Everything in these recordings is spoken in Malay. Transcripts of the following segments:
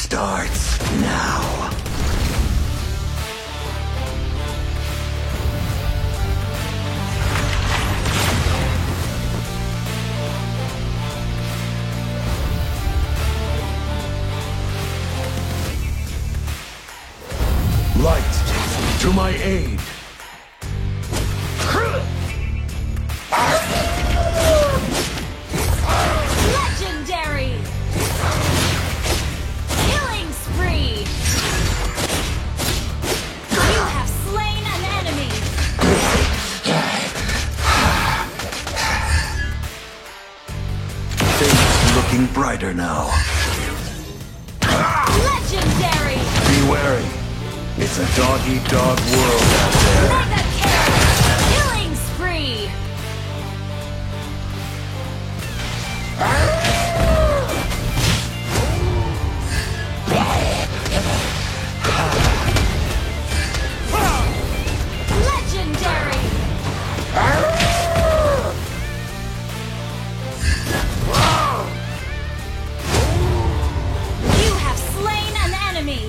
starts now. Light to my aid. Legendary! Killing spree! You have slain an enemy! Things looking brighter now. Legendary! Be wary. It's a dog-eat-dog world out there. Mega kill! Killing spree! Legendary! You have slain an enemy!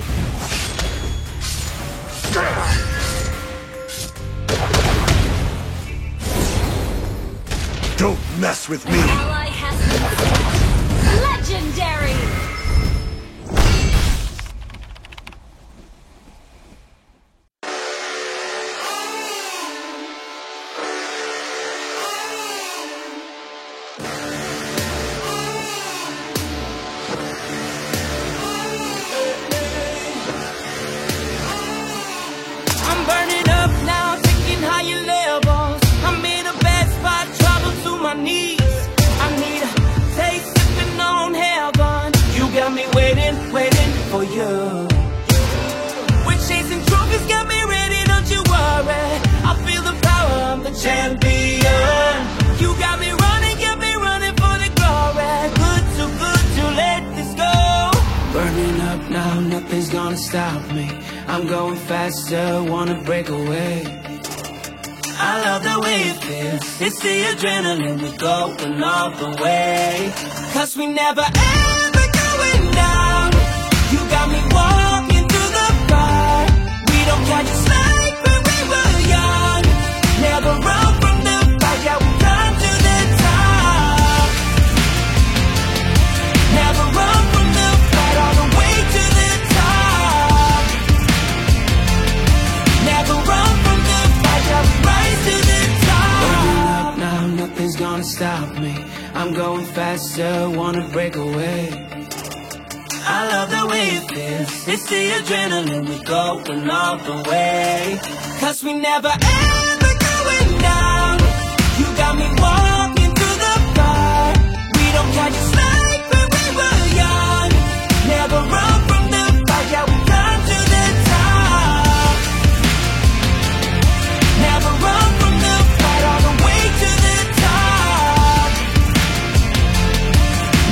Don't mess with me. An ally has been slain. Legendary! I'm burning up now, taking higher levels. I'm in a bad spot, trouble to my knees. I need a taste, sipping on heaven. You got me waiting, waiting for you. We're chasing trophies, got me ready, don't you worry. I feel the power, I'm the champion. You got me running for the glory. Good to let this go. Burning up now, nothing's gonna stop me. I'm going faster, wanna break away. I love the way it feels. It's the adrenaline, we're going all the way. 'Cause we never ever going down. You got me walking through the fire. We don't catch a slack when we were young. Never run from the fight, yeah, we climb to the top. Never run from the fight, all the way to the top. Never run from the fight, yeah, we rise to the top. Burning up now, nothing's gonna stop me. I'm going faster, wanna break away. I love the way it feels. It's the adrenaline, we're going all the way. 'Cause we never ever going down. You got me walking through the fire. We don't catch a slack when we were young. Never run from the fight, yeah, we climb to the top. Never run from the fight, all the way to the top.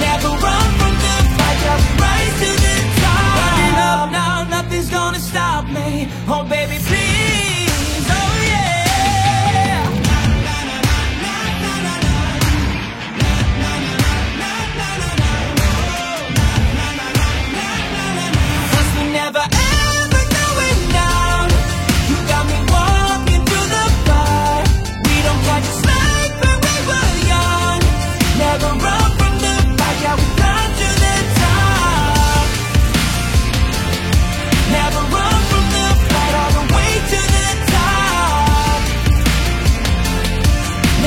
Never run from the fight, yeah, we rise to the top. Burning up now, nothing's gonna stop me. Oh baby, please, oh yeah. 'Cause we never ever going down. You got me walking through the fire. We don't catch a slack when we were young. Never run from the fight, yeah, we climb to the top. Never run from the fight, all the way to the top.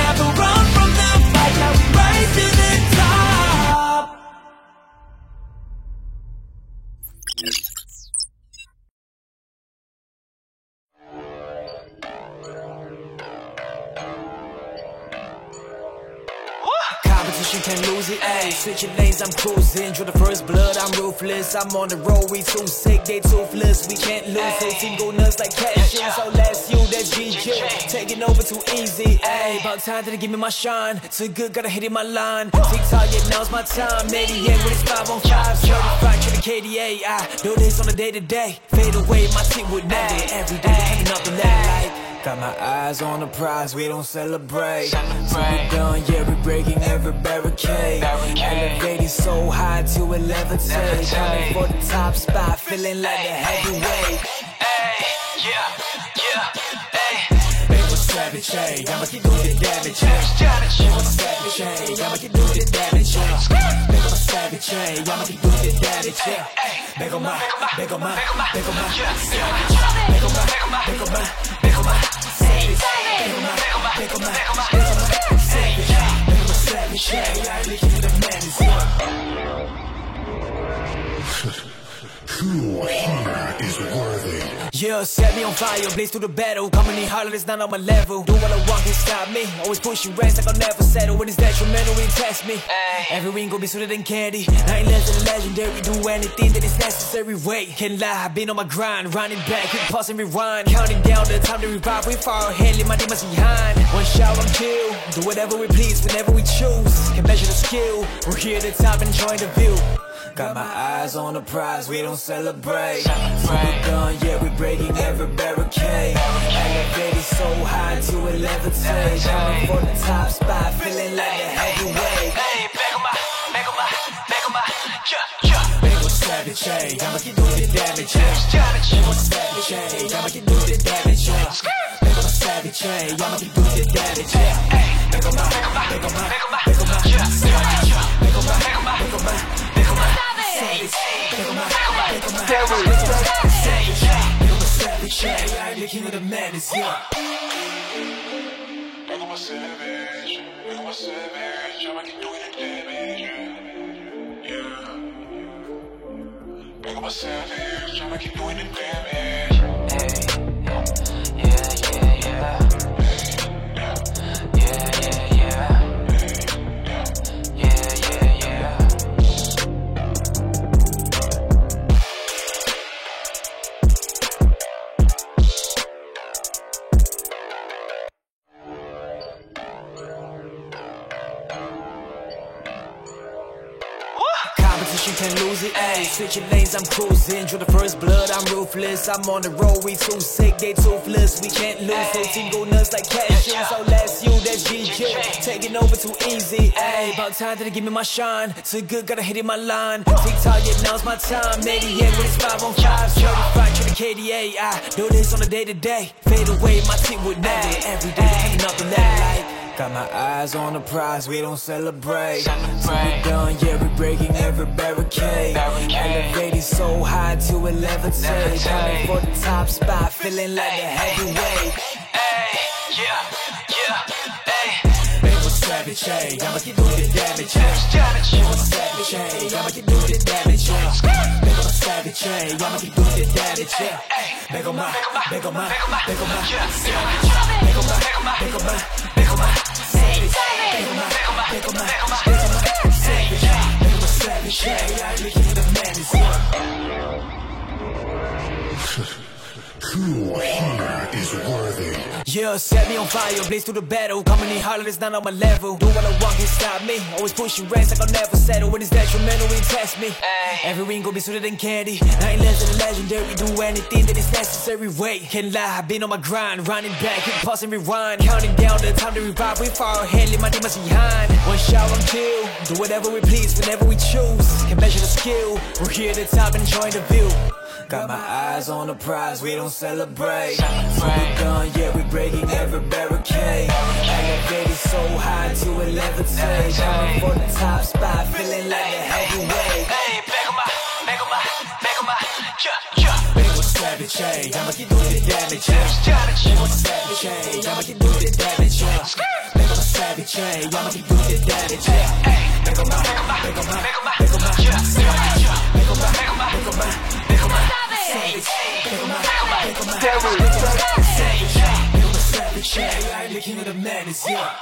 Never run from the fight, yeah, we rise to the top. Competition can't lose it, ayy. Switching lanes, I'm cruising. Draw the first blood, I'm ruthless. I'm on the road, we too sick, they toothless. We can't lose, whole team go nuts like cash. So that's you, that's GG. Taking over too easy, ayy. About time to give me my shine. Too good, gotta hit in my line. TikTok, yeah, now's my time. 88 when it's 5 on 5. Certified to the KDA. I do this on a day to day. Fade away, my team would never. Every day, hanging up the letter like. Got my eyes on the prize, we don't celebrate. Till we're done, yeah, we're breaking every barricade. Elevating so high to levitate. Coming for the top spot, feeling like a heavyweight. Hey, yeah, hey. Make a savage, hey, I'ma keep doing the damage, hey. Make a savage, hey, I'ma keep doing the damage, hey. Make a savage, hey, I'ma keep doing the damage, hey. Make a my savage. Make a my savage, yeah, I live in the madness, Who here is worthy? yeah, set me on fire, blaze through the battle. Coming in harder, it's not on my level. Do what I want, can't stop me. Always pushing ranks like I'll never settle. When it's detrimental, it test me. Every win gon' be sweeter than candy. I ain't less than legendary. Do anything that is necessary. Wait, can't lie, I've been on my grind. Running back, hit pause and rewind. Counting down the time to revive. We far ahead, leave my demons behind. One shot, I'm chill. Do whatever we please, whenever we choose. Can measure the skill. We're here at the top, enjoying the view. Got my eyes on the prize, we don't celebrate. Till we're done, yeah, we're breaking every barricade. Elevating so high to levitate. Coming for the top spot, feeling like a heavyweight. Hey, back on my, yeah. Make a savage, hey, I'ma keep doing the damage, yeah. Make a savage, hey, I'ma keep doing the damage, yeah. Make a savage, hey, I'ma keep doing the damage, yeah. Make a my, yeah. I'm the king of the madness, yeah. Make 'em a savage, make 'em a savage, I'ma keep doing the damage, yeah. Make 'em a savage, I'ma keep doing the damage. Competition can't lose it, ayy. Switching lanes, I'm cruising. Drew the first blood, I'm ruthless. I'm on the road, we too sick, they toothless. We can't lose, so team go nuts like cashews. So last you, that's GG. Taking over too easy, ayy. About time to give me my shine. Too good, gotta hit it my line. TikTok, yeah, now's my time. 88 when it's 5 on 5. Certified to the KDA. I do this on a day to day. Fade away, my team would never. Every day, hanging up the ladder like. Got my eyes on the prize, we don't celebrate. Till we're done, yeah, we're breaking every barricade. Elevating so high to levitate. Coming for the top spot, feeling like a heavyweight. Hey, yeah, hey. Make a savage, hey, I'ma keep doing the damage, hey. Make a savage, hey, I'ma keep doing the damage, yeah. Make a savage, hey, I'ma keep doing the damage, yeah. Make a my, yeah. Who here is worthy? Yeah, set me on fire, blaze through the battle. Coming in harder, it's not on my level. Do what I want, can't stop me. Always pushing ranks like I'll never settle. When it's detrimental, it test me. Every win gon' be sweeter than candy. I ain't less than legendary. Do anything that is necessary. Wait, can't lie, I've been on my grind. Running back, hit pause and rewind. Counting down the time to revive. We far ahead, leave my demons behind. One shot, I'm chill. Do whatever we please, whenever we choose. Can measure the skill. We're here at the top, enjoying the view. Got my eyes on the prize, we don't celebrate. Till we're done, yeah, we're breaking every barricade. Elevating so high to levitate. Coming for the top spot, feeling like a heavyweight. Hey, make 'em yeah. Make a savage, hey, I'ma keep doing the damage, yeah. Make a savage, hey, I'ma keep doing the damage, yeah. Make a savage, hey, I'ma keep doing the damage, yeah. Make 'em yeah. I'm the king of the madness, yeah.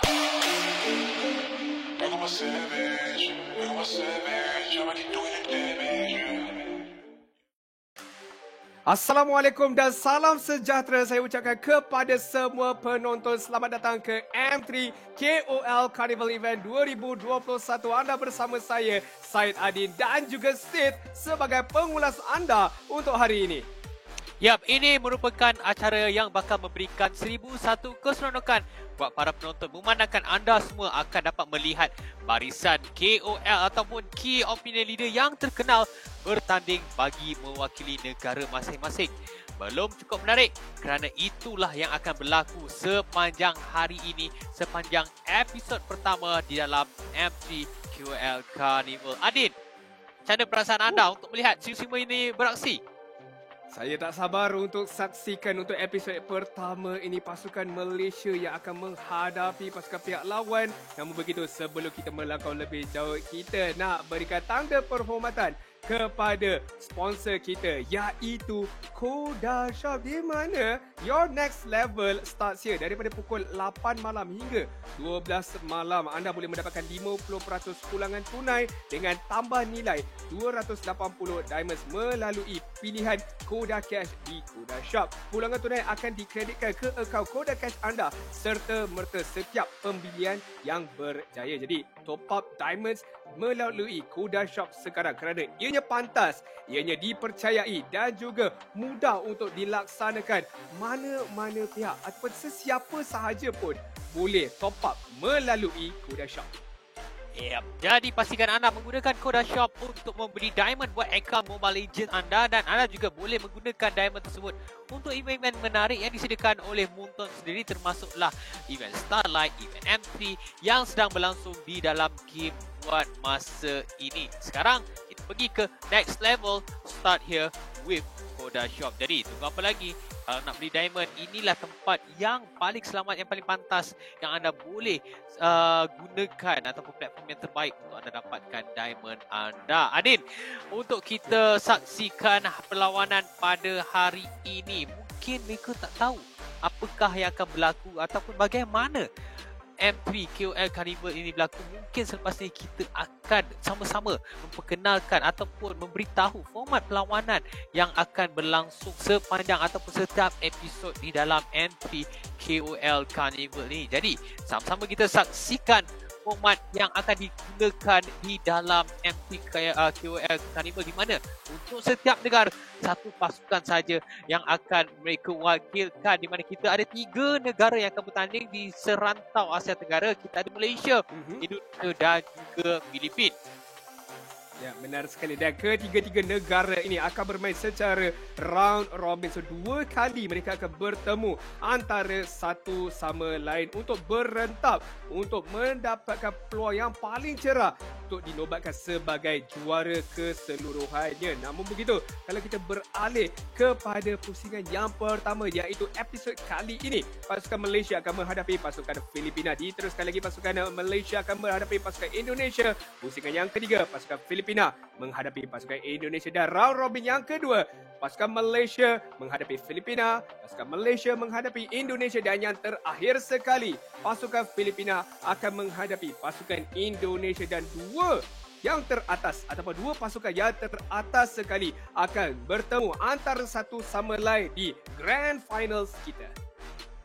Make 'em a savage, make 'em a savage, I'ma keep doing the damage. Assalamualaikum dan salam sejahtera saya ucapkan kepada semua penonton. Selamat datang ke M3 KOL Carnival Event 2021. Anda bersama saya, Syed Adin dan juga Sid sebagai pengulas anda untuk hari ini. Yap, ini merupakan acara yang bakal memberikan 1001 keseronokan buat para penonton, memandangkan anda semua akan dapat melihat barisan KOL ataupun Key Opinion Leader yang terkenal bertanding bagi mewakili negara masing-masing. Belum cukup menarik kerana itulah yang akan berlaku sepanjang hari ini, sepanjang episod pertama di dalam M3 KOL Carnival. Adin, macam mana perasaan anda untuk melihat semua ini beraksi? Saya tak sabar untuk saksikan untuk episod pertama ini pasukan Malaysia yang akan menghadapi pasukan pihak lawan. Namun begitu, sebelum kita melangkau lebih jauh, kita nak berikan tanda perhormatan kepada sponsor kita, iaitu Koda Shop, di mana your next level starts here daripada pukul 8 malam hingga 12 malam. Anda boleh mendapatkan 50% pulangan tunai dengan tambah nilai 280 diamonds melalui pilihan Koda Cash di Koda Shop. Pulangan tunai akan dikreditkan ke akaun Koda Cash anda serta merta setiap pembelian yang berjaya. Jadi top up diamonds melalui Koda Shop sekarang kerana ianya pantas, ianya dipercayai dan juga mudah untuk dilaksanakan. Mana-mana pihak ataupun sesiapa sahaja pun boleh top up melalui Koda Shop. Yep. Jadi pastikan anda menggunakan Koda Shop untuk membeli diamond buat akaun Mobile Legends anda, dan anda juga boleh menggunakan diamond tersebut untuk event-event menarik yang disediakan oleh Moonton sendiri, termasuklah event Starlight, event M3 yang sedang berlangsung di dalam game buat masa ini. Sekarang kita pergi ke next level, start here with Koda Shop. Jadi tunggu apa lagi? Kalau nak beli diamond, inilah tempat yang paling selamat, yang paling pantas yang anda boleh gunakan ataupun platform yang terbaik untuk anda dapatkan diamond anda. Adin, untuk kita saksikan perlawanan pada hari ini, mungkin mereka tak tahu apakah yang akan berlaku ataupun bagaimana M3 KOL Carnival ini berlaku. Mungkin selepas ini kita akan sama-sama memperkenalkan ataupun memberitahu format perlawanan yang akan berlangsung sepanjang ataupun setiap episod di dalam M3 KOL Carnival ini. Jadi sama-sama kita saksikan format yang akan digunakan di dalam M3 KOL Carnival, di mana untuk setiap negara satu pasukan saja yang akan mereka wakilkan, di mana kita ada 3 negara yang akan bertanding di serantau Asia Tenggara. Kita ada Malaysia, Indonesia dan juga Filipina. Ya, benar sekali. Dan ketiga-tiga negara ini akan bermain secara round robin. So, 2 kali mereka akan bertemu antara satu sama lain untuk berentap, untuk mendapatkan peluang yang paling cerah untuk dinobatkan sebagai juara keseluruhannya. Namun begitu, kalau kita beralih kepada pusingan yang pertama, iaitu episod kali ini, pasukan Malaysia akan menghadapi pasukan Filipina. Diteruskan lagi, pasukan Malaysia akan menghadapi pasukan Indonesia. Pusingan yang ketiga, pasukan Filipina menghadapi pasukan Indonesia, dan round robin yang kedua, pasukan Malaysia menghadapi Filipina, pasukan Malaysia menghadapi Indonesia, dan yang terakhir sekali, pasukan Filipina akan menghadapi pasukan Indonesia. Dan dua pasukan yang teratas sekali akan bertemu antara satu sama lain di Grand Finals kita.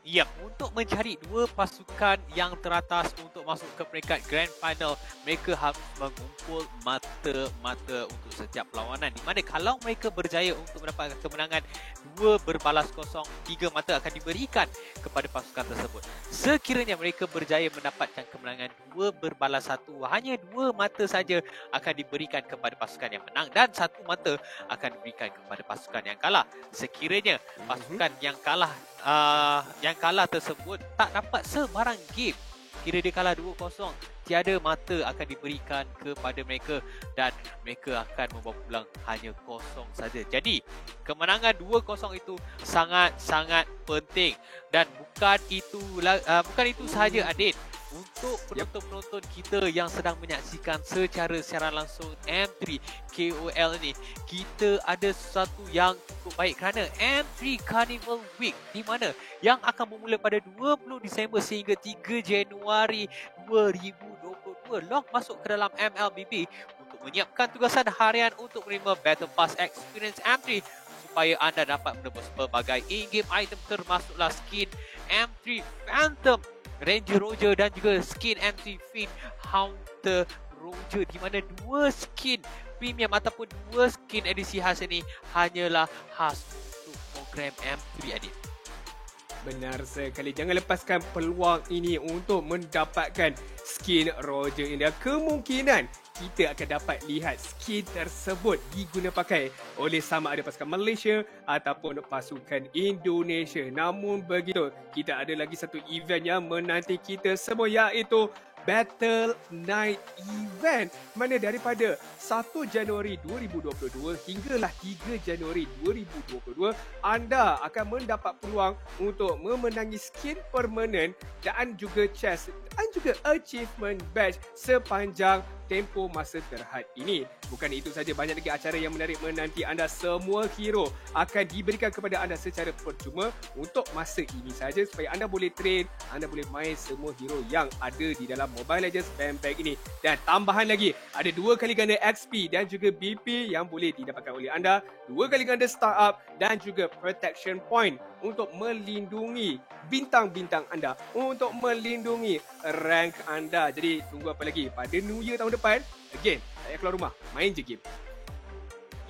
Ya, untuk mencari 2 pasukan yang teratas untuk masuk ke peringkat Grand Final, mereka harus mengumpul mata-mata untuk setiap perlawanan, di mana kalau mereka berjaya untuk mendapatkan kemenangan 2 berbalas kosong, 3 mata akan diberikan kepada pasukan tersebut. Sekiranya mereka berjaya mendapatkan kemenangan 2 berbalas 1, hanya 2 mata saja akan diberikan kepada pasukan yang menang dan 1 mata akan diberikan kepada pasukan yang kalah. Sekiranya pasukan yang kalah tersebut tak dapat sebarang game, kira dia kalah 2-0, tiada mata akan diberikan kepada mereka dan mereka akan membawa pulang hanya kosong saja. Jadi kemenangan 2-0 itu sangat-sangat penting, dan bukan itu sahaja, Adin. Untuk penonton-penonton kita yang sedang menyaksikan secara siaran langsung M3 KOL ni, kita ada sesuatu yang cukup baik kerana M3 Carnival Week, di mana yang akan bermula pada 20 Disember sehingga 3 Januari 2022, long masuk ke dalam MLBB untuk menyiapkan tugasan harian untuk menerima Battle Pass Experience M3 supaya anda dapat menebus pelbagai in-game item, termasuklah skin M3 Phantom Ranger Roger dan juga skin M3 Fin Hunter Roger, di mana 2 skin premium ataupun 2 skin edisi khas ini hanyalah khas untuk Grand M3 Adit. Benar sekali. Jangan lepaskan peluang ini untuk mendapatkan skin Roger India. Kemungkinan kita akan dapat lihat skin tersebut diguna pakai oleh sama ada pasukan Malaysia ataupun pasukan Indonesia. Namun begitu, kita ada lagi satu event yang menanti kita semua, iaitu Battle Night Event, mana daripada 1 Januari 2022 hinggalah 3 Januari 2022 anda akan mendapat peluang untuk memenangi skin permanen dan juga chest dan juga achievement badge sepanjang tempoh masa terhad ini. Bukan itu saja, banyak lagi acara yang menarik menanti anda. Semua hero akan diberikan kepada anda secara percuma untuk masa ini saja supaya anda boleh train, anda boleh main semua hero yang ada di dalam Mobile Legends Bang Bang ini. Dan tambahan lagi, ada 2 kali ganda XP dan juga BP yang boleh didapatkan oleh anda, 2 kali ganda startup dan juga protection point untuk melindungi bintang-bintang anda, untuk melindungi rank anda. Jadi tunggu apa lagi? Pada New Year tahun depan, again, tak payah keluar rumah, main je game.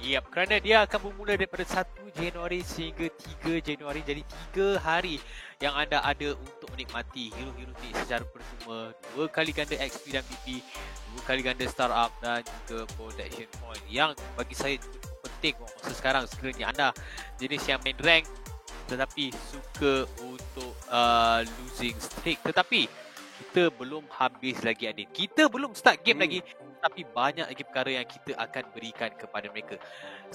Yap, kerana dia akan bermula daripada 1 Januari sehingga 3 Januari. Jadi 3 hari yang anda ada untuk menikmati hero-hero ni secara percuma. 2 kali ganda XP dan BP, 2 kali ganda startup dan juga protection point. Yang bagi saya cukup penting masa sekarang sekiranya anda jenis yang main rank tetapi suka untuk losing streak. Tetapi kita belum habis lagi, Adit. Kita belum start game lagi, tapi banyak lagi perkara yang kita akan berikan kepada mereka.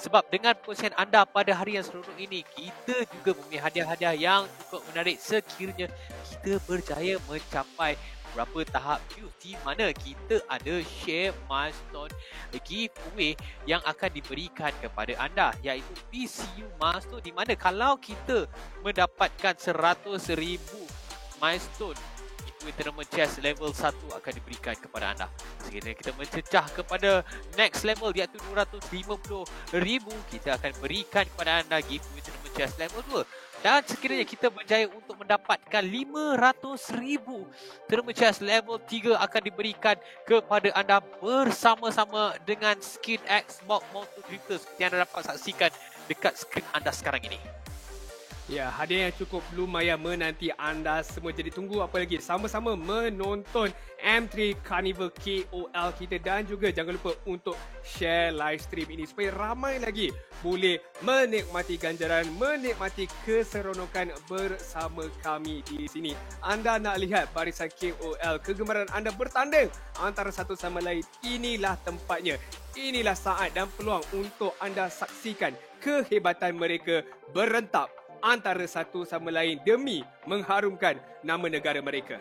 Sebab dengan perkongsian anda pada hari yang seronok ini, kita juga mempunyai hadiah-hadiah yang cukup menarik sekiranya kita berjaya mencapai beberapa tahap view, di mana kita ada share milestone giveaway yang akan diberikan kepada anda, iaitu PCU milestone, di mana kalau kita mendapatkan 100,000 milestone, tournament chest level 1 akan diberikan kepada anda. Sekiranya kita mencecah kepada next level iaitu 250,000, kita akan berikan kepada anda giveaway tournament chest level 2. Dan sekiranya kita berjaya untuk mendapatkan 500,000, tournament chest level 3 akan diberikan kepada anda bersama-sama dengan skin Xbox Mountain Drifter seperti yang anda dapat saksikan dekat skrin anda sekarang ini. Ya, hadiah yang cukup lumayan menanti anda semua. Jadi tunggu apa lagi? Sama-sama menonton M3 Carnival KOL kita dan juga jangan lupa untuk share live stream ini supaya ramai lagi boleh menikmati ganjaran, menikmati keseronokan bersama kami di sini. Anda nak lihat barisan KOL kegemaran anda bertanding antara satu sama lain, inilah tempatnya. Inilah saat dan peluang untuk anda saksikan kehebatan mereka berentap antara satu sama lain demi mengharumkan nama negara mereka.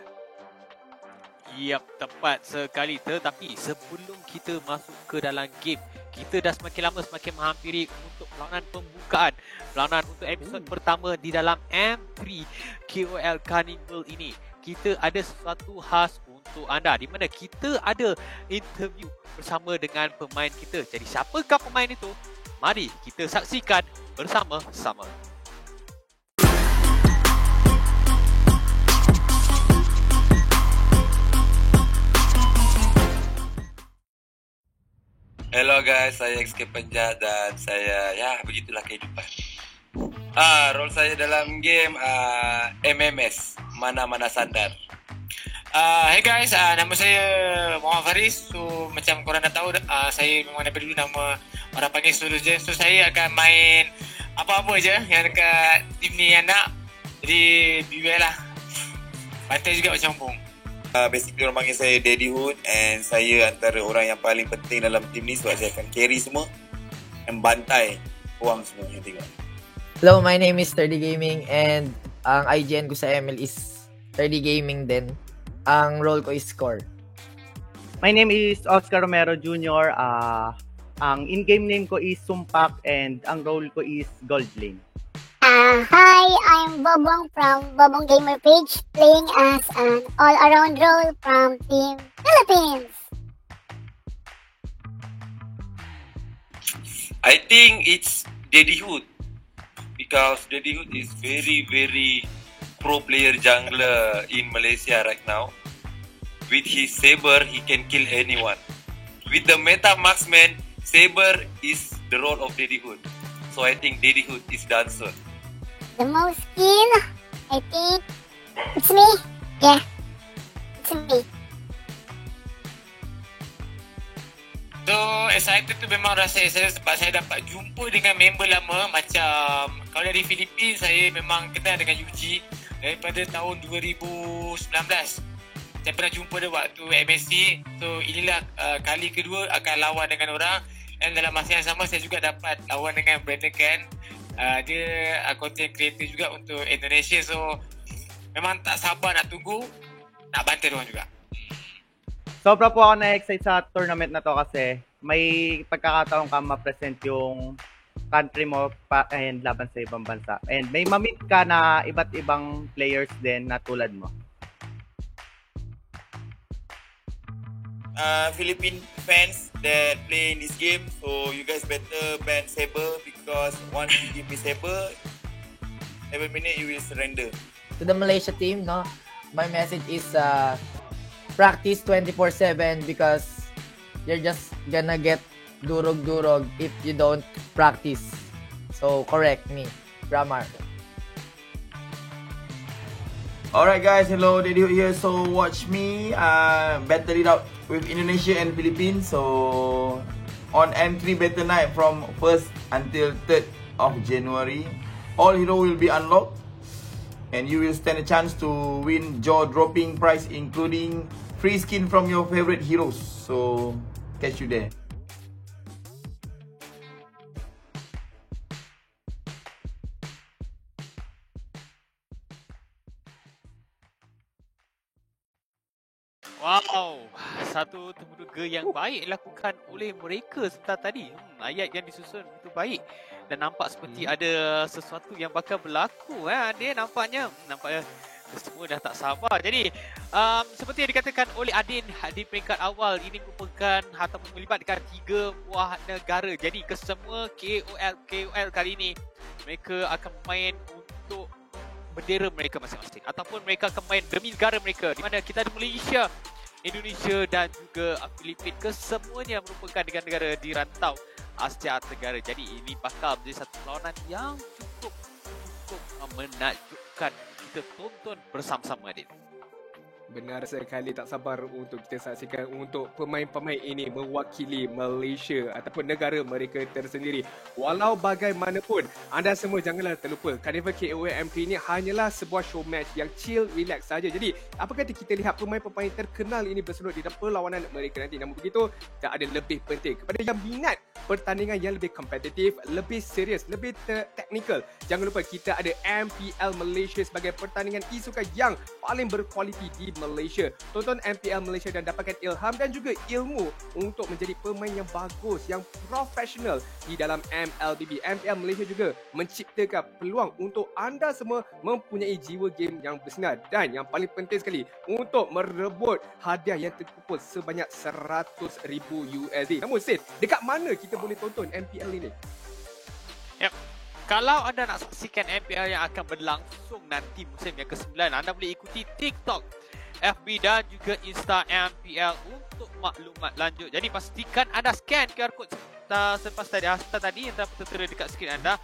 Yap, tepat sekali. Tetapi sebelum kita masuk ke dalam game, kita dah semakin lama semakin menghampiri untuk perlawanan pembukaan, perlawanan untuk episod pertama di dalam M3 KOL Carnival ini. Kita ada sesuatu khas untuk anda, di mana kita ada interview bersama dengan pemain kita. Jadi siapakah pemain itu? Mari kita saksikan bersama-sama. Hello guys, saya XK Penjat dan saya begitulah kehidupan. Role saya dalam game MMS, Mana-Mana Sandar. Hey guys, nama saya Muhammad Faris. So macam korang dah tahu, saya memang daripada dulu nama orang panggil solo je. So saya akan main apa-apa je yang dekat tim ni yang nak. Jadi beware lah, bantai juga macam bong. Basically orang panggil saya Daddy Hood, and saya antara orang yang paling penting dalam tim ni sebab saya akan carry semua dan bantai korang semua yang tengok. Hello, my name is 30 Gaming and ang IGN ko sa ML is 30 Gaming din. Ang role ko is Score. My name is Oscar Romero Jr. Ang in-game name ko is Sumpak and ang role ko is Gold Lane. Hi, I'm Bobong from Bobong Gamer Page, playing as an all-around role from Team Philippines. I think it's Daddy Hood because Daddy Hood is very pro player jungler in Malaysia right now. With his saber, he can kill anyone. With the meta marksman, saber is the role of Daddy Hood. So I think Daddy Hood is done soon. the most skill, I think it's me. Yeah, it's me. So excited tu memang rasa saya sebab saya dapat jumpa dengan member lama. Macam kalau dari Filipina saya memang kenal dengan Yuji daripada tahun 2019. Saya pernah jumpa dia waktu MSC. So inilah kali kedua akan lawan dengan orang. Dan dalam masa yang sama saya juga dapat lawan dengan Brandon Ken. Dia content creator juga untuk Indonesia. So memang tak sabar nak tunggu, nak bantai diorang juga. Sobra po ako na-excite sa tournament na to kasi may pagkakataon ka ma-present yung country mo and laban sa ibang bansa. And may ma-meet ka na iba't ibang players din na tulad mo. Philippine fans that play in this game, so you guys better ban Saber because once you give me Saber, every minute you will surrender. To the Malaysia team, no, my message is practice 24/7 because you're just gonna get durog if you don't practice. So correct me, Bramar. Alright guys, hello, Daddy here. So watch me battle it out with Indonesia and Philippines. So on M3 battle night from 1st until 3rd of January, all hero will be unlocked and you will stand a chance to win jaw-dropping prize including free skin from your favorite heroes. So catch you there. Wow, satu temuduga yang baik dilakukan oleh mereka sebentar tadi. Ayat yang disusun begitu baik dan nampak seperti ada sesuatu yang bakal berlaku. Dia nampaknya semua dah tak sabar. Jadi seperti yang dikatakan oleh Adin di peringkat awal, ini merupakan ataupun melibatkan 3 buah negara. Jadi kesemua KOL kali ini mereka akan main untuk bendera mereka masing-masing ataupun mereka akan main demi negara mereka, di mana kita ada Malaysia, Indonesia dan juga Filipina. Kesemuanya merupakan negara-negara di rantau Asia Tenggara. Jadi ini bakal menjadi satu perlawanan yang cukup menakjubkan. Kita tonton bersama-sama, Adin. Benar sekali, tak sabar untuk kita saksikan untuk pemain-pemain ini mewakili Malaysia ataupun negara mereka tersendiri. Walau bagaimanapun, anda semua janganlah terlupa Carnival KOL M3 ini hanyalah sebuah show match yang chill, relax saja. Jadi, apa kata kita lihat pemain-pemain terkenal ini berselut di dalam perlawanan mereka nanti. Namun begitu, tak ada lebih penting kepada yang minat pertandingan yang lebih kompetitif, lebih serius, lebih teknikal. Jangan lupa kita ada MPL Malaysia sebagai pertandingan e-sukan yang paling berkualiti di Malaysia. Tonton MPL Malaysia dan dapatkan ilham dan juga ilmu untuk menjadi pemain yang bagus, yang profesional di dalam MLBB. MPL Malaysia juga menciptakan peluang untuk anda semua mempunyai jiwa game yang bersinar dan yang paling penting sekali untuk merebut hadiah yang terkumpul sebanyak $100,000. Namun Sid, dekat mana kita boleh tonton MPL ini? Yep. Kalau anda nak saksikan MPL yang akan berlangsung nanti musim yang ke-9, anda boleh ikuti TikTok, FB dan juga Insta MPL untuk maklumat lanjut. Jadi pastikan anda scan QR code selepas tadi yang tertera dekat skrin anda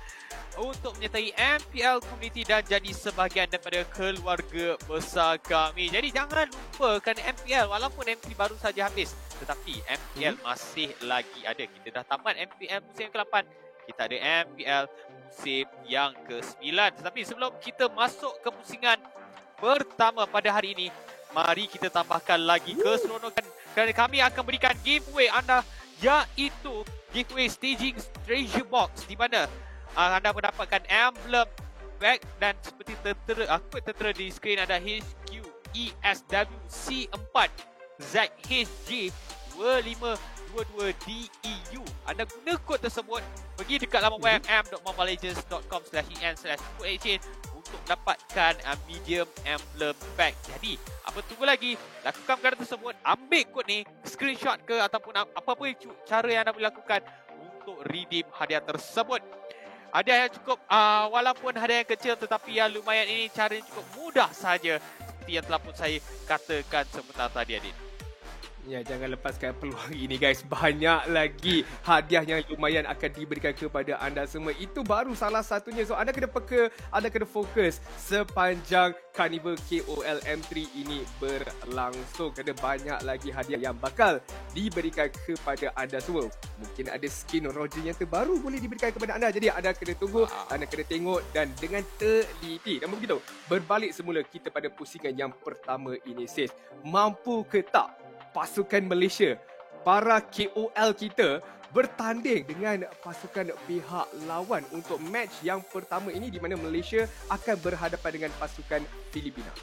untuk menyertai MPL community dan jadi sebahagian daripada keluarga besar kami. Jadi jangan lupa kerana MPL walaupun MPL baru saja habis, tetapi MPL masih lagi ada. Kita dah tamat MPL musim ke-8. Kita ada MPL musim yang ke-9. Tetapi sebelum kita masuk ke pusingan pertama pada hari ini, mari kita tambahkan lagi keseronokan kerana kami akan berikan giveaway anda, iaitu giveaway staging treasure box, di mana anda mendapatkan emblem bag dan seperti tertera di skrin ada HQESWC4 ZHG2522DEU. Anda guna kod tersebut, pergi dekat laman web m.mobilelegends.com/en/exchange untuk dapatkan medium emblem bag. Jadi, apa tunggu lagi? Lakukan perkara tersebut, ambil kod ni, screenshot ke ataupun apa-apa cara yang anda boleh lakukan untuk redeem hadiah tersebut. Hadiah yang cukup, walaupun hadiah yang kecil tetapi yang lumayan, ini caranya cukup mudah saja seperti yang telah pun saya katakan sebentar tadi, Adin. Ya, jangan lepaskan peluang ini guys. Banyak lagi hadiah yang lumayan akan diberikan kepada anda semua. Itu baru salah satunya. So anda kena peka, anda kena fokus sepanjang Carnival KOL M3 ini berlangsung. Kerana banyak lagi hadiah yang bakal diberikan kepada anda semua. Mungkin ada skin Roger yang terbaru boleh diberikan kepada anda. Jadi anda kena tunggu, anda kena tengok dan dengan teliti. Namun begitu, berbalik semula kita pada pusingan yang pertama ini sis. Mampu ke tak pasukan Malaysia, para KOL kita bertanding dengan pasukan pihak lawan untuk match yang pertama ini di mana Malaysia akan berhadapan dengan pasukan Filipina?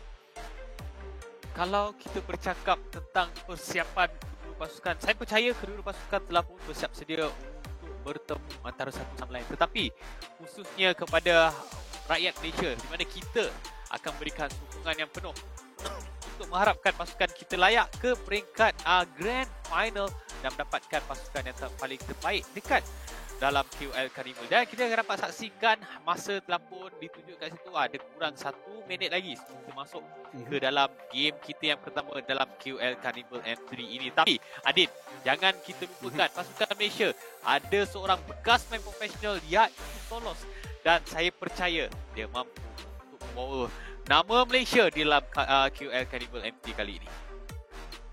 Kalau kita bercakap tentang persiapan kedua pasukan, saya percaya kedua pasukan telah pun bersiap sedia untuk bertemu antara satu sama lain. Tetapi khususnya kepada rakyat Malaysia di mana kita akan berikan sokongan yang penuh untuk mengharapkan pasukan kita layak ke peringkat Grand Final dan mendapatkan pasukan yang paling terbaik dekat dalam KOL Carnival. Dan kita akan dapat saksikan masa telah pun ditunjuk kat situ, ada kurang 1 minit lagi kita masuk ke dalam game kita yang pertama dalam KOL Carnival M3 ini. Tapi Adin, jangan kita lupakan pasukan Malaysia ada seorang bekas main profesional iaitu Solos, dan saya percaya dia mampu untuk membawa nama Malaysia di dalam KOL Carnival M3 kali ini.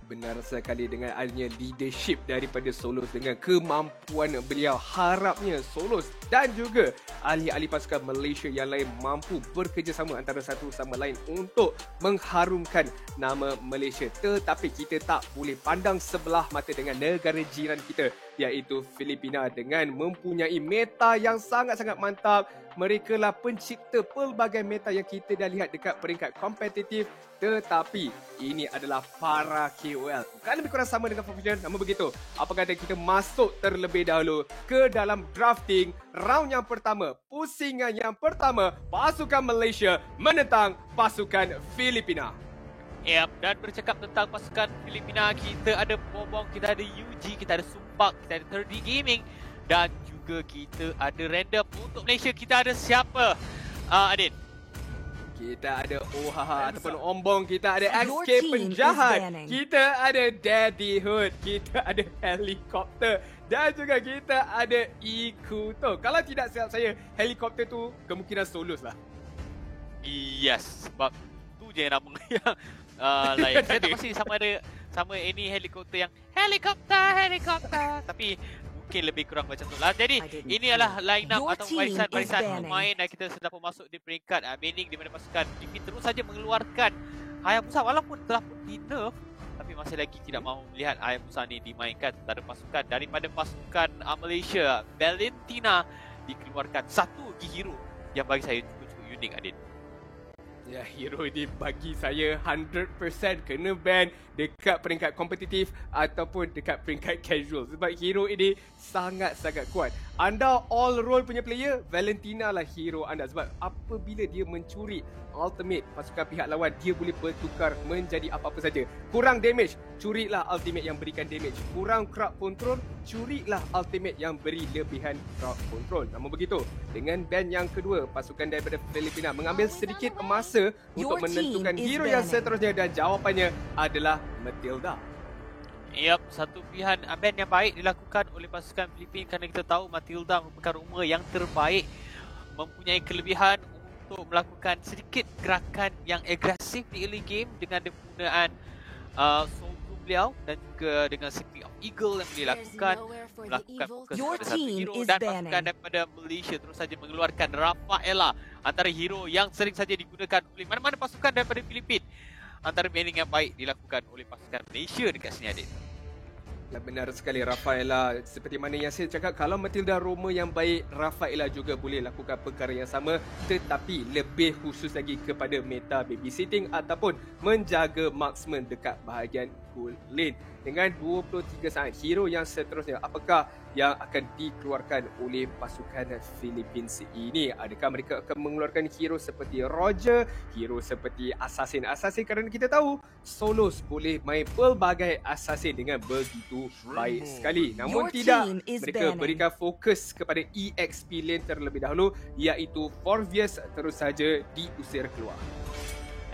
Benar sekali dengan adanya leadership daripada Solos dengan kemampuan beliau. Harapnya Solos dan juga ahli-ahli pasukan Malaysia yang lain mampu bekerjasama antara satu sama lain untuk mengharumkan nama Malaysia. Tetapi kita tak boleh pandang sebelah mata dengan negara jiran kita iaitu Filipina dengan mempunyai meta yang sangat-sangat mantap. Mereka lah pencipta pelbagai meta yang kita dah lihat dekat peringkat kompetitif. Tetapi ini adalah para KOL. Bukan lebih kurang sama dengan profesional. Namun begitu, apa kata kita masuk terlebih dahulu ke dalam drafting round yang pertama. Pusingan yang pertama, pasukan Malaysia menentang pasukan Filipina. Yep, dan bercakap tentang pasukan Filipina, kita ada Bobong, kita ada UG, kita ada Sumpak, kita ada 3D Gaming dan juga kita ada Random. Untuk Malaysia kita ada siapa? Adin? Kita ada Ohaha ataupun Ombong, kita ada XK Penjahat, kita ada Daddy Hood, kita ada Helikopter dan juga kita ada Ikuto. Kalau tidak silap saya, Helikopter tu kemungkinan Solos lah. Yes, sebab tu je nama yang lain. Saya tak pasti sama ini helikopter yang helikopter. Tapi mungkin lebih kurang macam tu lah. Jadi ini adalah line up atau barisan pemain dan kita sudah pun masuk di peringkat maining di mana pasukan Filipina terus saja mengeluarkan Hayabusa walaupun telah pun di-nerf, tapi masih lagi tidak mahu melihat Hayabusa ni dimainkan antara pasukan daripada pasukan Malaysia. Valentina dikeluarkan, satu lagi hero yang bagi saya cukup unik Adin. Ya, hero ini bagi saya 100% kena ban dekat peringkat kompetitif ataupun dekat peringkat casual. Sebab hero ini sangat-sangat kuat. Anda all role punya player, Valentina lah hero anda. Sebab apabila dia mencuri ultimate pasukan pihak lawan, dia boleh bertukar menjadi apa-apa saja. Kurang damage, curilah ultimate yang berikan damage. Kurang crowd control, curilah ultimate yang beri lebihan crowd control. Namun begitu, dengan ban yang kedua, pasukan daripada Filipina mengambil sedikit masa untuk menentukan hero yang seterusnya dan jawapannya adalah Matilda. Yap, satu pilihan ban yang baik dilakukan oleh pasukan Filipina kerana kita tahu Matilda merupakan rumah yang terbaik, mempunyai kelebihan untuk melakukan sedikit gerakan yang agresif di early game dengan penggunaan Soulful beliau dan juga dengan City of Eagle yang dilakukan melakukan fokus pada satu hero. Dan pasukan daripada Malaysia terus saja mengeluarkan Rafaela, antara hero yang sering saja digunakan oleh mana-mana pasukan daripada Filipina. Antara banning yang baik dilakukan oleh pasukan Malaysia dekat sini Adit. Ya, benar sekali Rafaela. Seperti mana yang saya cakap, kalau Matilda Roma yang baik, Rafaela juga boleh lakukan perkara yang sama, tetapi lebih khusus lagi kepada meta babysitting ataupun menjaga marksman dekat bahagian cool lane. Dengan 23 saat hero yang seterusnya, apakah yang akan dikeluarkan oleh pasukan Philippines ini? Adakah mereka akan mengeluarkan hero seperti Roger, hero seperti Assassin kerana kita tahu Solos boleh main pelbagai Assassin dengan begitu baik sekali. Namun tidak, mereka berikan fokus kepada EXP lane terlebih dahulu, iaitu Forvius terus saja diusir keluar.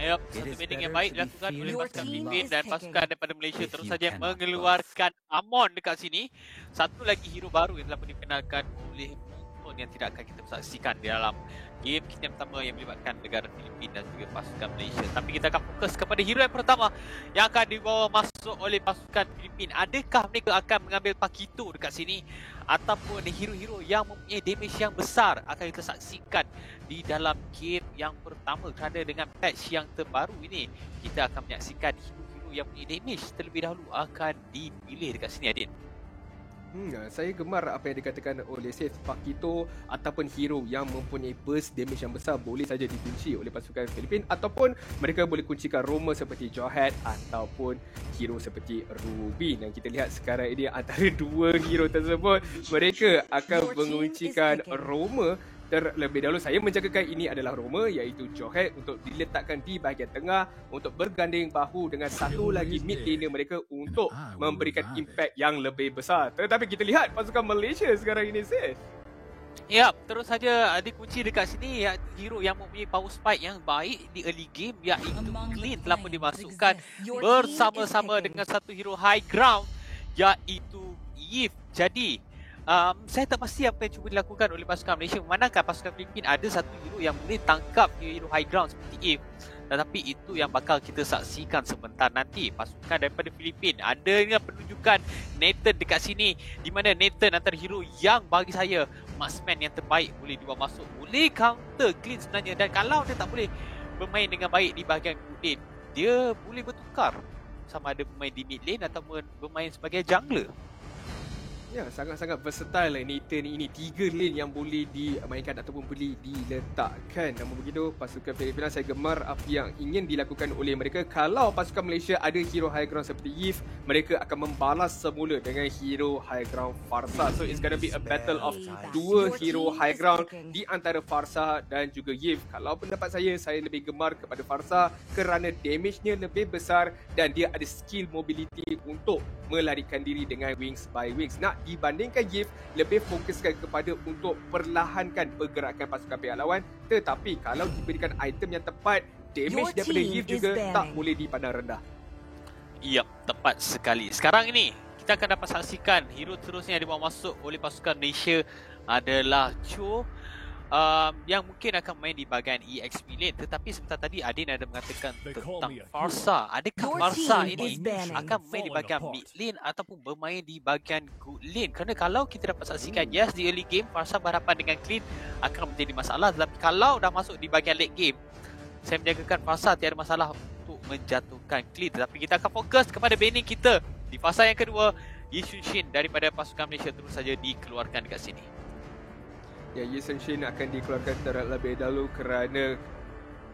Yep, satu banding yang baik dilakukan oleh pasukan Filipin dan pasukan daripada Malaysia terus saja mengeluarkan Amon dekat sini. Satu lagi hero baru yang telah dikenalkan oleh penonton yang tidak akan kita saksikan di dalam game kita yang pertama yang melibatkan negara Filipin dan juga pasukan Malaysia. Tapi kita akan fokus kepada hero yang pertama yang akan dibawa masuk oleh pasukan Filipin. Adakah mereka akan mengambil Pakito dekat sini ataupun hero-hero yang mempunyai damage yang besar akan kita saksikan di dalam game yang pertama. Kerana dengan patch yang terbaru ini kita akan menyaksikan hero-hero yang mempunyai damage terlebih dahulu akan dipilih dekat sini, Adin. Saya gemar apa yang dikatakan oleh Seth. Pakito ataupun hero yang mempunyai burst damage yang besar boleh saja dikunci oleh pasukan Filipin ataupun mereka boleh kuncikan roamer seperti Jawhead ataupun hero seperti Ruby. Dan kita lihat sekarang ini antara dua hero tersebut mereka akan menguncikan roamer. Terlebih dahulu saya menjagakan ini adalah roamer iaitu Jawhead untuk diletakkan di bahagian tengah untuk berganding bahu dengan satu lagi mid laner mereka untuk memberikan impact yang lebih besar. Tetapi kita lihat pasukan Malaysia sekarang ini, Seth. Ya, terus saja dikunci dekat sini ya, hero yang mempunyai power spike yang baik di early game iaitu Clean telah pun dimasukkan bersama-sama dengan satu hero high ground iaitu Eve. Jadi saya tak pasti apa yang cuba dilakukan oleh pasukan Malaysia. Manakah pasukan Filipin ada satu hero yang boleh tangkap hero high ground seperti Eve. Tetapi itu yang bakal kita saksikan sebentar nanti. Pasukan daripada Filipin adanya penunjukan Nathan dekat sini, di mana Nathan antara hero yang bagi saya marksman yang terbaik boleh dibawa masuk, boleh counter Clean sebenarnya. Dan kalau dia tak boleh bermain dengan baik di bahagian mid lane, dia boleh bertukar sama ada bermain di mid lane ataupun bermain sebagai jungler. Ya, sangat-sangat versatile Nathan ini. 3 lane yang boleh dimainkan ataupun boleh diletakkan. Namun begitu, pasukan Filipina saya gemar apa yang ingin dilakukan oleh mereka. Kalau pasukan Malaysia ada hero high ground seperti Eve, mereka akan membalas semula dengan hero high ground Farsa. So it's gonna be a battle of dua hero high ground di antara Farsa dan juga Eve. Kalau pendapat saya lebih gemar kepada Farsa kerana damage-nya lebih besar dan dia ada skill mobility untuk melarikan diri dengan wings by wings. Dibandingkan Eve lebih fokuskan kepada untuk perlahankan pergerakan pasukan pihak lawan. Tetapi kalau diberikan item yang tepat, damage daripada Eve juga tak boleh dipandang rendah. Ya, tepat sekali. Sekarang ini kita akan dapat saksikan hero terusnya yang dibawa masuk oleh pasukan Malaysia adalah Cho, yang mungkin akan main di bahagian EXP lane. Tetapi sebentar tadi Adin ada mengatakan tentang Farsa. Adakah Farsa ini akan main di bahagian mid lane ataupun bermain di bahagian good lane? Kerana kalau kita dapat saksikan, yes, di early game Farsa berhadapan dengan Clean akan menjadi masalah. Tetapi kalau dah masuk di bahagian late game, saya menjagakan Farsa tiada masalah untuk menjatuhkan Clean. Tetapi kita akan fokus kepada banning kita di fasa yang kedua. Yi Sun-shin daripada pasukan Malaysia terus saja dikeluarkan dekat sini. Ya, Yi Sun-shin akan dikeluarkan terlebih dahulu kerana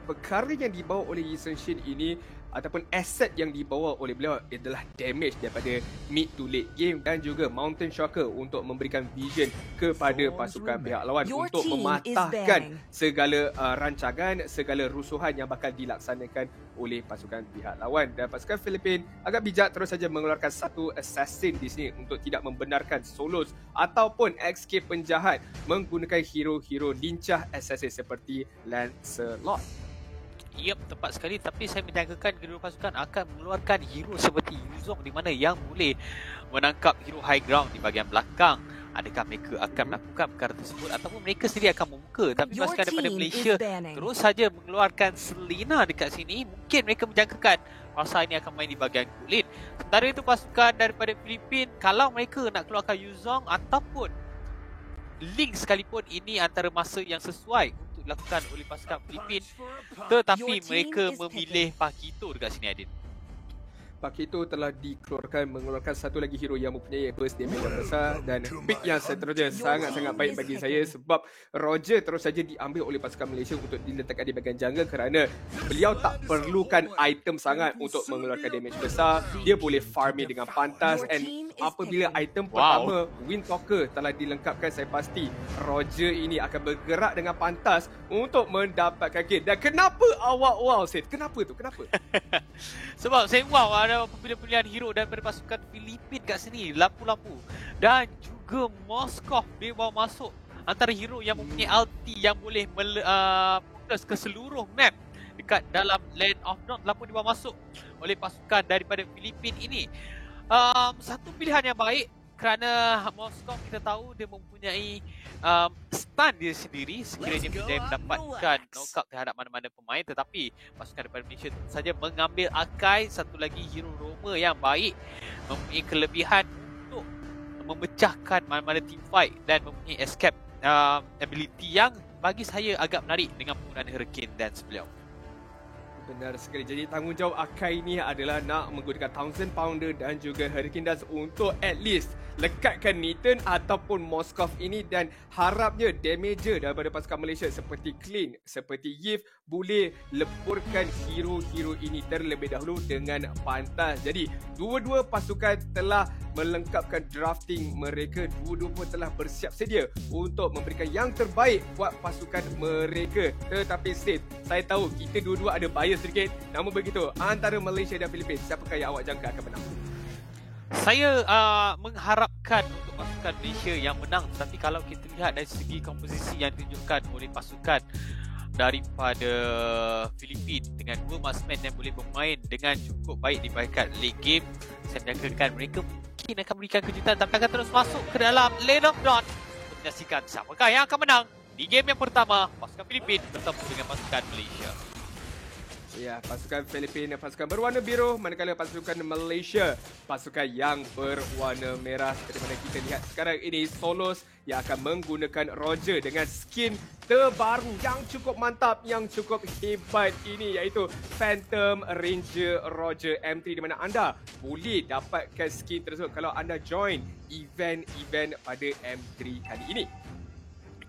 perkara yang dibawa oleh Yi Sun-shin ini ataupun aset yang dibawa oleh beliau adalah damage daripada mid to late game dan juga Mountain Shocker untuk memberikan vision kepada pasukan pihak lawan untuk mematahkan segala rancangan, segala rusuhan yang bakal dilaksanakan oleh pasukan pihak lawan. Dan pasukan Filipin agak bijak terus saja mengeluarkan satu assassin di sini untuk tidak membenarkan solos ataupun escape penjahat menggunakan hero-hero lincah assassin seperti Lancelot. Yep, tepat sekali. Tapi saya menjangkakan kedua pasukan akan mengeluarkan hero seperti Yuzong di mana yang boleh menangkap hero high ground di bahagian belakang. Adakah mereka akan melakukan perkara tersebut ataupun mereka sendiri akan membuka? Tapi pasukan daripada Malaysia terus saja mengeluarkan Selena dekat sini. Mungkin mereka menjangkakan Farsa ini akan main di bahagian good lane. Sementara itu pasukan daripada Filipin, kalau mereka nak keluarkan Yuzong ataupun Link sekalipun, ini antara masa yang sesuai untuk dilakukan oleh pasukan Filipin. Tetapi mereka memilih Pakito dekat sini, Adin. Pakito telah mengeluarkan satu lagi hero yang mempunyai burst damage yang besar dan pick yang seterusnya sangat-sangat baik bagi saya sebab Roger terus saja diambil oleh pasukan Malaysia untuk diletakkan di bahagian jungle kerana beliau tak perlukan item sangat untuk mengeluarkan damage besar. Dia boleh farming dengan pantas and apabila item pertama Windtalker telah dilengkapkan, saya pasti Roger ini akan bergerak dengan pantas untuk mendapatkan kill. Dan kenapa awak wow, Sid? Kenapa tu? Kenapa? Sebab saya wow ada pilihan hero daripada pasukan Filipin kat sini. Lampu-lampu dan juga Moskov dia bawa masuk antara hero yang mempunyai ulti yang boleh fokus ke seluruh map dekat dalam lane of North telah pun dibawa masuk oleh pasukan daripada Filipin ini. Satu pilihan yang baik kerana Moskov kita tahu dia mempunyai stun dia sendiri sekiranya dia mendapatkan knockout terhadap mana-mana pemain, tetapi pasukan daripada Malaysia tentu saja mengambil Akai, satu lagi hero Roma yang baik, mempunyai kelebihan untuk memecahkan mana-mana team fight dan mempunyai escape ability yang bagi saya agak menarik dengan penggunaan Hurricane Dance beliau. Benar sekali. Jadi tanggungjawab Akai ni adalah nak menggunakan Thousand Pounder dan juga Hurricane Dance untuk at least lekatkan Newton ataupun Moskov ini, dan harapnya damager daripada pasukan Malaysia seperti Clean, seperti Yif boleh leburkan hero-hero ini terlebih dahulu dengan pantas. Jadi dua-dua pasukan telah melengkapkan drafting mereka, dua-dua pun telah bersiap sedia untuk memberikan yang terbaik buat pasukan mereka. Tetapi Sid, saya tahu kita dua-dua ada bias sedikit, namun begitu antara Malaysia dan Filipin, siapakah yang awak jangka akan menang? Saya mengharapkan untuk pasukan Malaysia yang menang, tetapi kalau kita lihat dari segi komposisi yang ditunjukkan oleh pasukan daripada Filipin dengan dua marksman yang boleh bermain dengan cukup baik di bahagian late game, saya menjangkakan mereka mungkin akan memberikan kejutan tapi akan terus masuk ke dalam lane of Dawn untuk menyaksikan siapakah yang akan menang di game yang pertama, pasukan Filipin bertemu dengan pasukan Malaysia. Ya, pasukan Filipin pasukan berwarna biru, manakala pasukan Malaysia pasukan yang berwarna merah. Seperti mana kita lihat sekarang ini, Solos yang akan menggunakan Roger dengan skin terbaru yang cukup mantap, yang cukup hebat ini, iaitu Phantom Ranger Roger M3, di mana anda boleh dapatkan skin tersebut kalau anda join event-event pada M3 kali ini.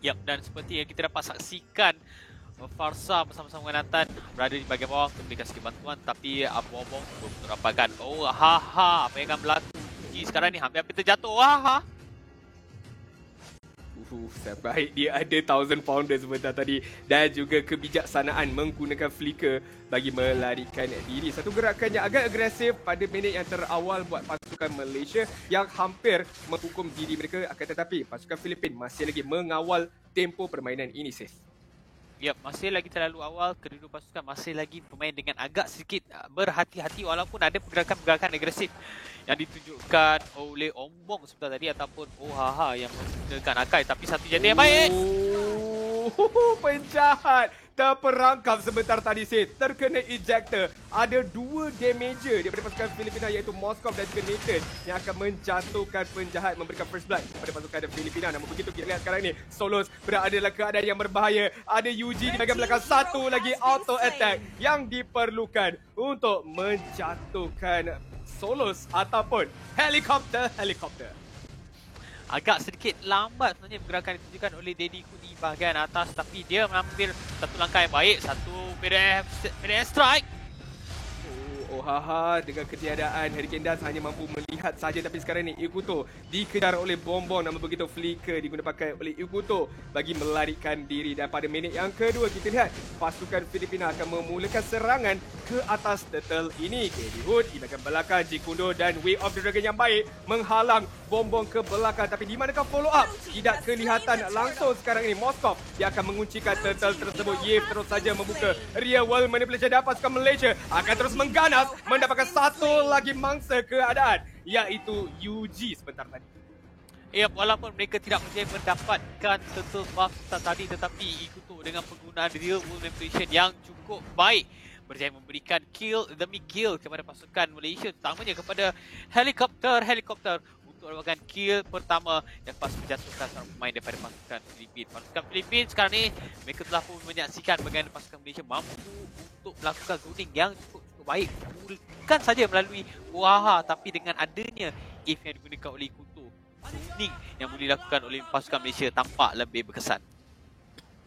Yap, dan seperti yang kita dapat saksikan, Farsa bersama-sama dengan Nathan berada di bahagian bawah untuk memberikan sikit bantuan, tapi Bobong belum mendapatkan. Oh, apa yang akan berlaku? Jadi sekarang ni hampir-hampir terjatuh. Baik, dia ada 1000 pounder sebentar tadi dan juga kebijaksanaan menggunakan flicker bagi melarikan diri. Satu gerakan yang agak agresif pada minit yang terawal buat pasukan Malaysia yang hampir menghukum diri mereka, akan tetapi pasukan Filipin masih lagi mengawal tempo permainan ini, Sis. Ya, masih lagi terlalu awal, kedua pasukan masih lagi bermain dengan agak sedikit berhati-hati walaupun ada pergerakan-pergerakan agresif yang ditunjukkan oleh Ombong sebentar tadi ataupun Ohaha yang menggunakan Akai, tapi satu jadi yang baik. Penjahat terperangkap sebentar tadi, Sid. Terkena ejector. Ada dua damager daripada pasukan Filipina, iaitu Moskov dan juga Nathan, yang akan menjatuhkan penjahat, memberikan first blood kepada pasukan Filipina. Namun begitu kita lihat sekarang ni, Solos berada dalam keadaan yang berbahaya. Ada Yuji di bahagian belakang, satu lagi auto attack yang diperlukan untuk menjatuhkan Solos ataupun helikopter. Agak sedikit lambat sebenarnya pergerakan ditunjukkan oleh Daddy Hood di bahagian atas, tapi dia mengambil satu langkah yang baik, satu PDS strike. Ohaha dengan ketiadaan Hurricane Dance hanya mampu melihat saja, tapi sekarang ni Ikuto dikejar oleh Bombong, namun begitu flicker digunakan oleh Ikuto bagi melarikan diri. Dan pada minit yang kedua kita lihat pasukan Filipina akan memulakan serangan ke atas turtle ini. Daddy Hood di bahagian belakang, Jikundo dan Way of the Dragon yang baik menghalang Bombong ke belakang, tapi di manakah follow up? Tidak kelihatan langsung sekarang ini. Moskov dia akan menguncikan turtle tersebut. Yif terus saja membuka real world manipulation dan pasukan Malaysia akan terus mengganas mendapatkan satu lagi mangsa keadaan, iaitu UG sebentar tadi. Ya, walaupun mereka tidak berjaya mendapatkan turtle buff tadi, tetapi Ikuto dengan penggunaan real world manipulation yang cukup baik berjaya memberikan kill demi kill kepada pasukan Malaysia, terutamanya kepada helikopter untuk mendapatkan kill pertama dan lepas menjatuhkan seorang pemain daripada pasukan Filipin. Pasukan Filipin sekarang ni mereka telah pun menyaksikan bagaimana pasukan Malaysia mampu untuk melakukan zoning yang cukup baik, bukan saja melalui Ohaha, tapi dengan adanya if yang digunakan oleh Ikuto, zoning yang boleh dilakukan oleh pasukan Malaysia tampak lebih berkesan.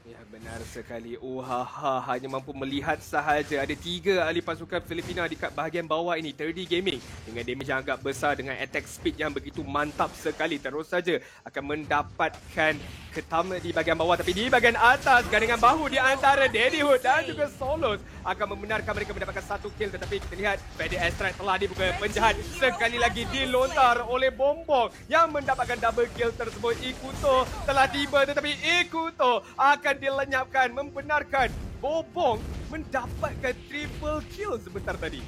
Ya, benar sekali. Ohaha hanya mampu melihat sahaja. Ada 3 ahli pasukan Filipina di kat bahagian bawah ini. 3D Gaming dengan damage yang agak besar, dengan attack speed yang begitu mantap sekali, terus saja akan mendapatkan ketam di bahagian bawah. Tapi di bahagian atas, gandingan bahu di antara Daddy Hood dan juga Solos akan membenarkan mereka mendapatkan satu kill. Tetapi kita lihat PDS strike telah dibuka. Penjahat sekali lagi dilontar oleh Bombong yang mendapatkan double kill tersebut. Ikuto telah tiba, tetapi Ikuto akan dilenyapkan, membenarkan Bobong mendapatkan triple kill sebentar tadi.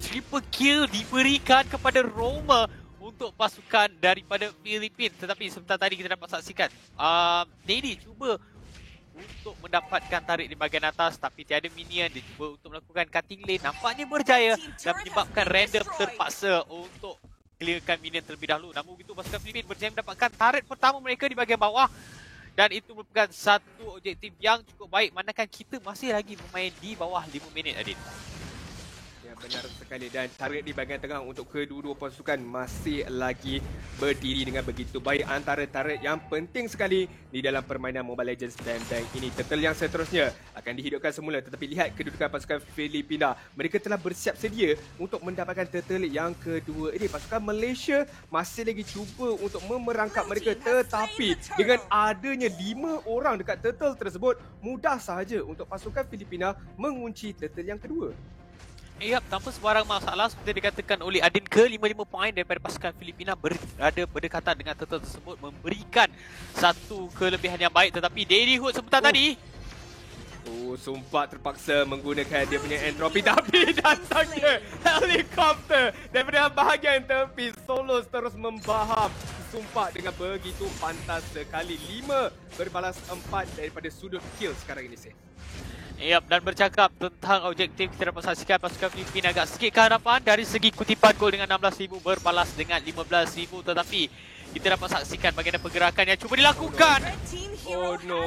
Triple kill diberikan kepada Roma untuk pasukan daripada Filipina. Tetapi sebentar tadi kita dapat saksikan Daddy cuba untuk mendapatkan tarik di bahagian atas, tapi tiada minion. Dia cuba untuk melakukan cutting lane, nampaknya berjaya dan menyebabkan Random terpaksa untuk clearkan minion terlebih dahulu. Namun begitu pasukan Filipina berjaya mendapatkan tarik pertama mereka di bahagian bawah, dan itu merupakan satu objektif yang cukup baik, manakala kita masih lagi bermain di bawah 5 minit, Adin. Ya, benar sekali, dan tarik di bahagian tengah untuk kedua-dua pasukan masih lagi berdiri dengan begitu baik. Antara tarik yang penting sekali di dalam permainan Mobile Legends Bang Bang ini. Turtle yang seterusnya akan dihidupkan semula, tetapi lihat kedudukan pasukan Filipina. Mereka telah bersiap sedia untuk mendapatkan turtle yang kedua ini. Pasukan Malaysia masih lagi cuba untuk memerangkap mereka, tetapi dengan adanya 5 orang dekat turtle tersebut, mudah sahaja untuk pasukan Filipina mengunci turtle yang kedua. Yap, tanpa sebarang masalah seperti dikatakan oleh Adin, ke 55 poin daripada pasukan Filipina berada berdekatan dengan turtle tersebut, memberikan satu kelebihan yang baik. Tetapi Daddy Hood sebentar tadi Sumpak terpaksa menggunakan dia punya entropy, tapi datangnya helikopter daripada bahagian tepi. Solos terus membaham Sumpak dengan begitu pantas sekali. 5 berbalas 4 daripada sudut kill sekarang ini, Seth. Yap, dan bercakap tentang objektif, kita dapat saksikan pasukan Filipina agak sikit ke hadapan dari segi kutipan gol dengan 16,000 berbalas dengan 15,000. Tetapi kita dapat saksikan bagaimana pergerakan yang cuba dilakukan. Oh no,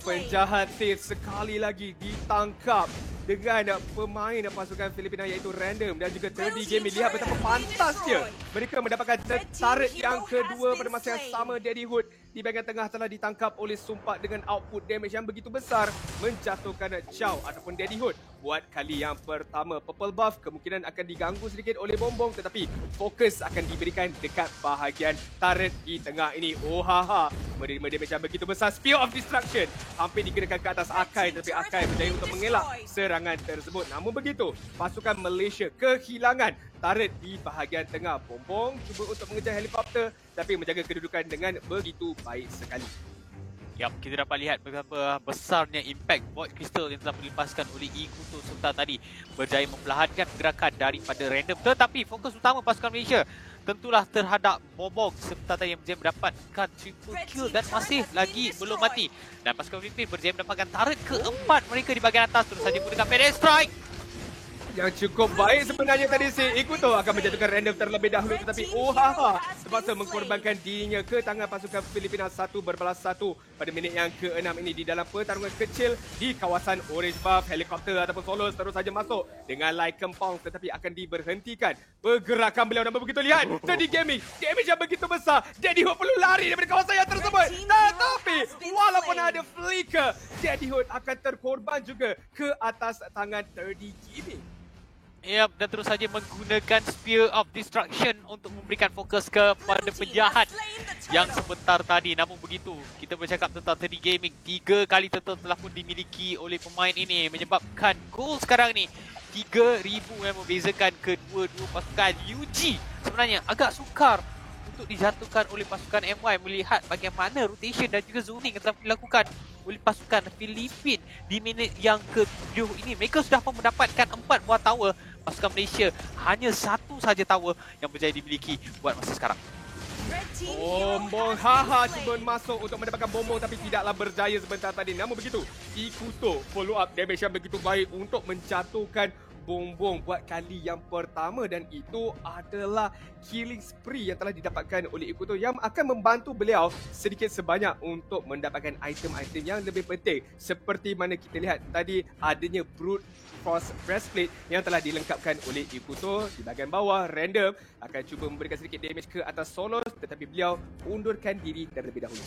penjahat Sith sekali lagi ditangkap dengan pemain pasukan Filipina iaitu Random dan juga 3D Gaming. Lihat betapa pantasnya mereka mendapatkan tarik yang kedua pada masa yang sama. Daddy Hood di bahagian tengah telah ditangkap oleh Sumpak dengan output damage yang begitu besar, menjatuhkan Chow ataupun Daddy Hood buat kali yang pertama. Purple buff kemungkinan akan diganggu sedikit oleh Bombong, tetapi fokus akan diberikan dekat bahagian turret di tengah ini. Oh haha, menerima damage yang begitu besar. Spear of Destruction hampir digerakkan ke atas Akai, tetapi Akai berjaya untuk mengelak serangan tersebut. Namun begitu, pasukan Malaysia kehilangan turret di bahagian tengah. Bombong cuba untuk mengejar helikopter, tapi menjaga kedudukan dengan begitu baik sekali. Yap, kita dapat lihat betapa besarnya impact Void Crystal yang telah dilepaskan oleh Ikuto sebentar tadi, berjaya memperlahankan pergerakan daripada Random. Tetapi fokus utama pasukan Malaysia tentulah terhadap Bombong sebentar tadi yang berjaya mendapatkan triple kill dan masih lagi belum mati. Dan pasukan Filipina berjaya mendapatkan turret keempat mereka di bahagian atas, terus saja menggunakan Phoenix Strike yang cukup baik sebenarnya tadi. Si Ikuto akan menjatuhkan Random terlebih dahulu, tetapi terpaksa mengkorbankan dirinya ke tangan pasukan Filipina. 1 berbalas 1 pada minit yang ke-6 ini di dalam pertarungan kecil di kawasan Orange Buff. Helikopter ataupun Solos terus saja masuk dengan light compound, tetapi akan diberhentikan pergerakan beliau. Namun begitu lihat 3D Gaming, damage yang begitu besar. Daddy Hood perlu lari daripada kawasan yang tersebut, tetapi walaupun ada flicker, Daddy Hood akan terkorban juga ke atas tangan 3D Gaming. Yap, dan terus saja menggunakan Spear of Destruction untuk memberikan fokus kepada penjahat yang sebentar tadi. Namun begitu, kita bercakap tentang 3D Gaming, 3 kali total telah pun dimiliki oleh pemain ini, menyebabkan gol sekarang ni 3,000 yang membezakan kedua-dua pasukan. UG sebenarnya agak sukar untuk dijatuhkan oleh pasukan MY melihat bagaimana rotation dan juga zoning yang telah dilakukan oleh pasukan Filipina di minit yang ke-7 ini. Mereka sudah pun mendapatkan 4 buah tower. Pasukan Malaysia hanya 1 saja tower yang berjaya dimiliki buat masa sekarang. Bombong cuba masuk untuk mendapatkan bombong, tapi tidaklah berjaya sebentar tadi. Namun begitu, Ikuto follow up damage yang begitu baik untuk menjatuhkan Bombong buat kali yang pertama, dan itu adalah killing spree yang telah didapatkan oleh Ikuto yang akan membantu beliau sedikit sebanyak untuk mendapatkan item-item yang lebih penting, seperti mana kita lihat tadi adanya Brute Force Breastplate yang telah dilengkapkan oleh Ikuto. Di bahagian bawah, Random akan cuba memberikan sedikit damage ke atas Solos, tetapi beliau undurkan diri terlebih dahulu.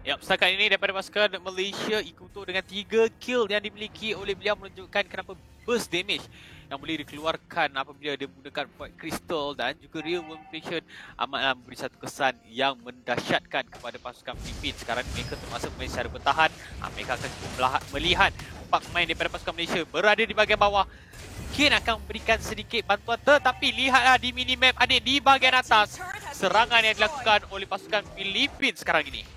Yap, setakat ini daripada pasukan Malaysia, Ikuto dengan 3 kill yang dimiliki oleh beliau menunjukkan kenapa burst damage yang boleh dikeluarkan apabila dia menggunakan Void Crystal dan juga Real Worm Inflation amatlah memberi satu kesan yang mendahsyatkan kepada pasukan Filipina. Sekarang mereka terpaksa bermain secara bertahan. Mereka akan melihat 4 pemain daripada pasukan Malaysia berada di bahagian bawah. Mungkin akan memberikan sedikit bantuan, tetapi lihatlah di minimap adik di bahagian atas serangan yang dilakukan oleh pasukan Filipina sekarang ini.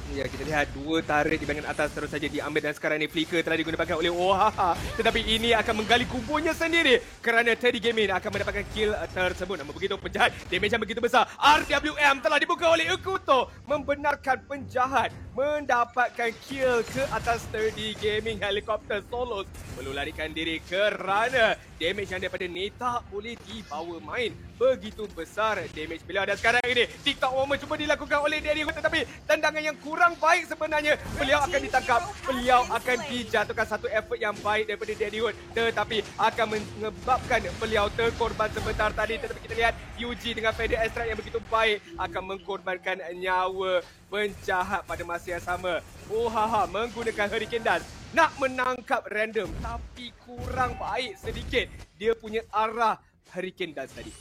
Ya, kita lihat dua turret di bahagian atas terus saja diambil dan sekarang ni flicker telah digunakan oleh Ohaha. Tetapi ini akan menggali kuburnya sendiri kerana Teddy Gaming akan mendapatkan kill tersebut. Namun begitu penjahat, damage yang begitu besar. RWM telah dibuka oleh Ekuto, membenarkan penjahat mendapatkan kill ke atas Teddy Gaming. Helikopter Solos perlu larikan diri kerana damage yang daripada Neta boleh dibawa main. Begitu besar damage beliau. Dan sekarang ini TikTok moment cuba dilakukan oleh Daddy Hood, tetapi tendangan yang kurang baik sebenarnya. Beliau akan ditangkap, beliau akan dijatuhkan satu effort yang baik daripada Daddy Hood, tetapi akan menyebabkan beliau terkorban sebentar tadi. Tetapi kita lihat UG dengan feather extract yang begitu baik akan mengkorbankan nyawa penjahat pada masa yang sama. Ohaha menggunakan Hurricane Dance nak menangkap random, tapi kurang baik sedikit dia punya arah Hurricane Dance tadi.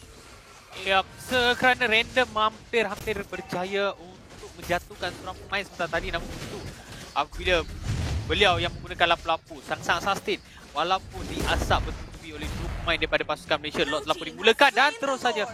Ya, kerana random hampir berjaya untuk menjatuhkan seorang pemain sebentar tadi. Namun itu apabila beliau yang menggunakan lapu-lapu sangat-sangat sustain walaupun diasap bertubi oleh dua pemain daripada pasukan Malaysia. Lot lapu dimulakan dan terus saja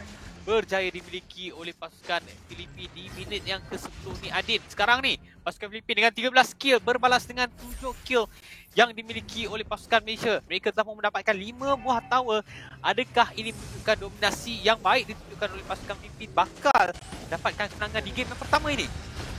berjaya dimiliki oleh pasukan Filipina di minit yang ke-10 ni. Adin, sekarang ni pasukan Filipina dengan 13 kill berbalas dengan 7 kill yang dimiliki oleh pasukan Malaysia. Mereka telah mendapatkan 5 buah tower. Adakah ini menunjukkan dominasi yang baik ditunjukkan oleh pasukan Filipina bakal dapatkan kemenangan di game yang pertama ini?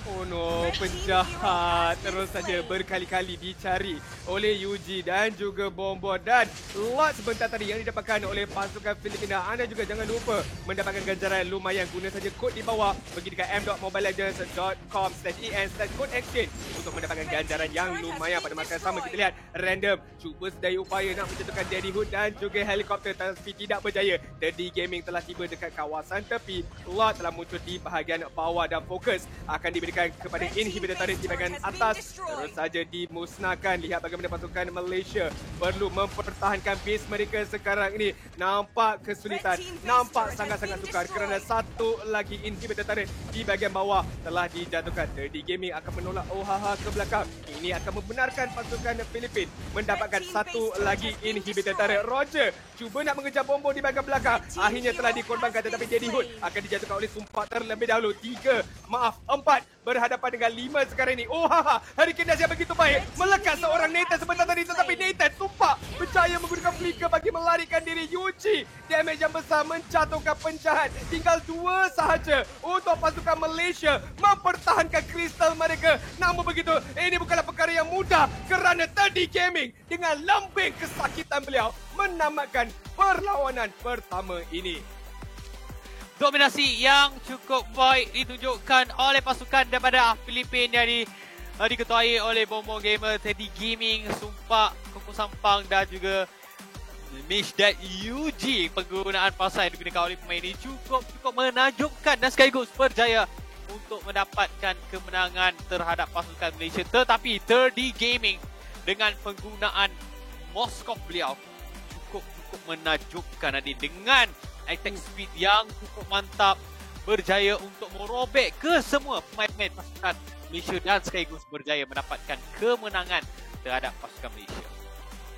Oh no, penjahat terus saja berkali-kali dicari oleh UG dan juga Bombo. Dan lot sebentar tadi yang didapatkan oleh pasukan Filipina. Anda juga jangan lupa mendapatkan ganjaran lumayan. Guna saja kod di bawah, pergi dekat m.mobilelegends.com/en/code-exchange untuk mendapatkan ganjaran yang lumayan. Pada masa yang sama kita lihat random cuba sedaya upaya nak menjatuhkan Daddy Hood dan juga helikopter, tapi tidak berjaya. Teddy Gaming telah tiba dekat kawasan tepi. Lot telah muncul di bahagian bawah dan fokus akan diberikan kepada inhibitor turret di bahagian atas. Terus saja dimusnahkan. Lihat bagaimana pasukan Malaysia perlu mempertahankan base mereka sekarang ini. Nampak kesulitan, nampak sangat-sangat sukar kerana satu lagi inhibitor turret di bahagian bawah telah dijatuhkan. Teddy Gaming akan menolak Ohaha ke belakang. Ini akan membenarkan pasukan Filipina mendapatkan satu lagi inhibitor turret. Roger cuba nak mengejar Bombo di bahagian belakang. Akhirnya telah dikorbankan, tetapi Daddy Hood akan dijatuhkan oleh Sumpah terlebih dahulu. 4 berhadapan dengan 5 sekarang ini. Ohaha, Hurricane Dance yang begitu baik melekat seorang Nathan sebentar tadi, tetapi Nathan Sumpah berjaya menggunakan flicker bagi melarikan diri. UG damage yang besar menjatuhkan penjahat. Tinggal 2 sahaja untuk pasukan Malaysia mempertahankan kristal mereka. Namun begitu, ini bukanlah perkara yang mudah kerana Teddy Gaming dengan lembing kesakitan beliau menamatkan perlawanan pertama ini. Dominasi yang cukup baik ditunjukkan oleh pasukan daripada Filipina yang diketuai oleh Bombo Gamer, Teddy Gaming, Sumpah, Koko Sampang dan juga Mishdad UG. Penggunaan pasal yang digunakan oleh pemain ini cukup menakjubkan dan sekaligus berjaya untuk mendapatkan kemenangan terhadap pasukan Malaysia. Tetapi Teddy Gaming dengan penggunaan Moskov beliau cukup menakjubkan dengan attack speed yang cukup mantap, berjaya untuk merobek ke semua pemain-pemain pasukan Malaysia dan sekaligus berjaya mendapatkan kemenangan terhadap pasukan Malaysia.